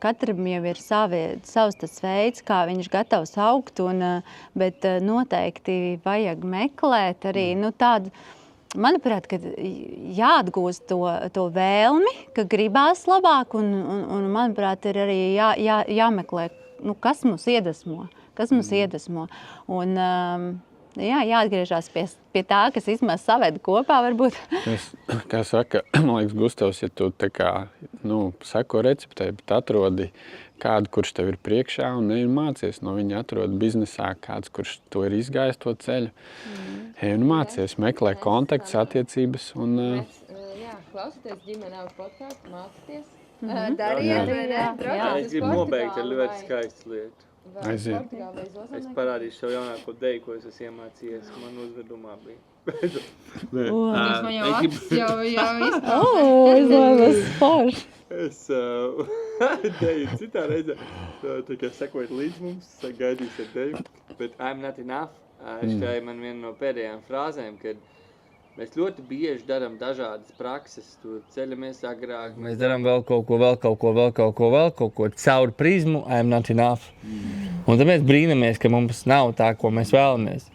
katram jau ir savs tas veids, kā viņš gatavs augt, bet noteikti vajag meklēt arī tādu, manuprāt, kad jāatgūst to vēlmi, ka gribās labāk, un manuprāt, ir arī jāmeklē, kas mūs iedvesmo. Un, jāatgriežās pie tā, kas vismaz saved kopā, varbūt. Kā saka, man liekas, Gustavs, ja tu tā kā, seko receptē, bet atrodi kādu, kurš tev ir priekšā un mācies no viņa atrodi biznesā kāds, kurš to ir izgājis to ceļu. Mācies, meklē kontaktus, attiecības un... Klausieties ģimene augu podcastu, mācieties. Dariet, Es gribu nobeigt ar ļoti skaistu lietu. Aiziet. Es parādīšu savu jaunāko deju, ko es esmu iemācījies. Man uzvedumā bija. Tas man jau acis jau izlēmas forši. Es deju citā reizē. Tikai sekojiet līdz mums, gaidīsiet deju. Bet I'm not enough. Šitā ir man viena no pēdējām frāzēm, kad mēs ļoti bieži darām dažādas prakses, tur ceļamies agrāk. Mēs darām vēl kaut ko caur prizmu, I'm not enough. Un tad mēs brīnamies, ka mums nav tā, ko mēs vēlamies.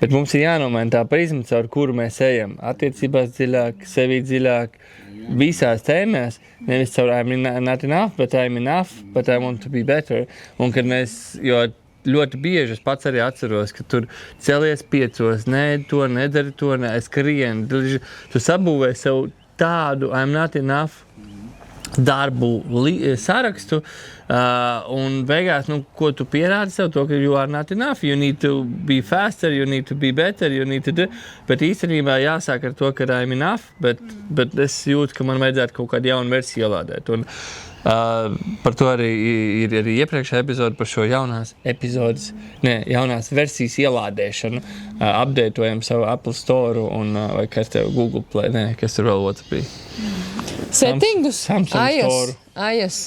Bet mums ir jānomaina tā prizma, caur kuru mēs ejam. Attiecībās dziļāk, sevī dziļāk, visās tēmās. Nevis caur I'm not enough, but I'm enough, but I want to be better. Un kad mēs, ļoti bieži es pats arī atceros, ka tur celies 5, to nedari, es skrienu. Tu sabūvēji sev tādu I'm not enough darbu sarakstu, un beigās, ko tu pierādi sev to, ka you are not enough, you need to be faster, you need to be better, you need to do, bet īstenībā jāsāk ar to, ka I'm enough, bet es jūtu, ka man vajadzētu kaut kādu jaunu versiju ielādēt, un par to arī ir arī iepriekšējā epizode par šo jaunās versijas ielādēšanu. Updatojam savu Apple Store un vai kas tev Google Play, kas tur vēl otrs bija. Settingus. Samsung iOS.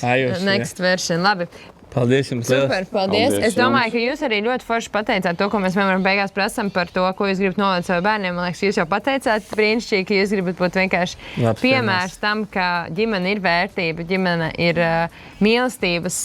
iOS, Next version. Labi. Paldies jums. Super, paldies. Paldies Es domāju, jums. ka jūs arī ļoti forši pateicāt to, ko mēs vienmēr beigās prasām par to, ko jūs gribat nolādēt saviem bērniem. Man liekas, jūs jau pateicāt brīnišķīgi, ka jūs gribat būt vienkārši Labs piemērs tam, ka ģimene ir vērtība, ģimene ir mīlestības,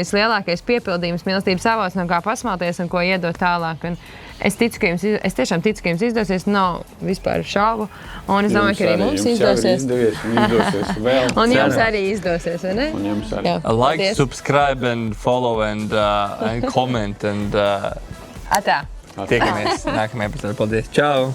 vislielākais piepildījums, mīlestības avots, no kā pasmalties un ko iedot tālāk. Un es tiešām ticu, ka jums izdosies, nav vispār šaubu. Un es domāju, ka arī mums izdosies. Izdosies vēl. Un jums arī izdosies, vai ne? Un jums arī. Jā. Like, Paldies. subscribe and follow and comment and Atā. tiekamies nākamajā epizodē. Paldies. Čau!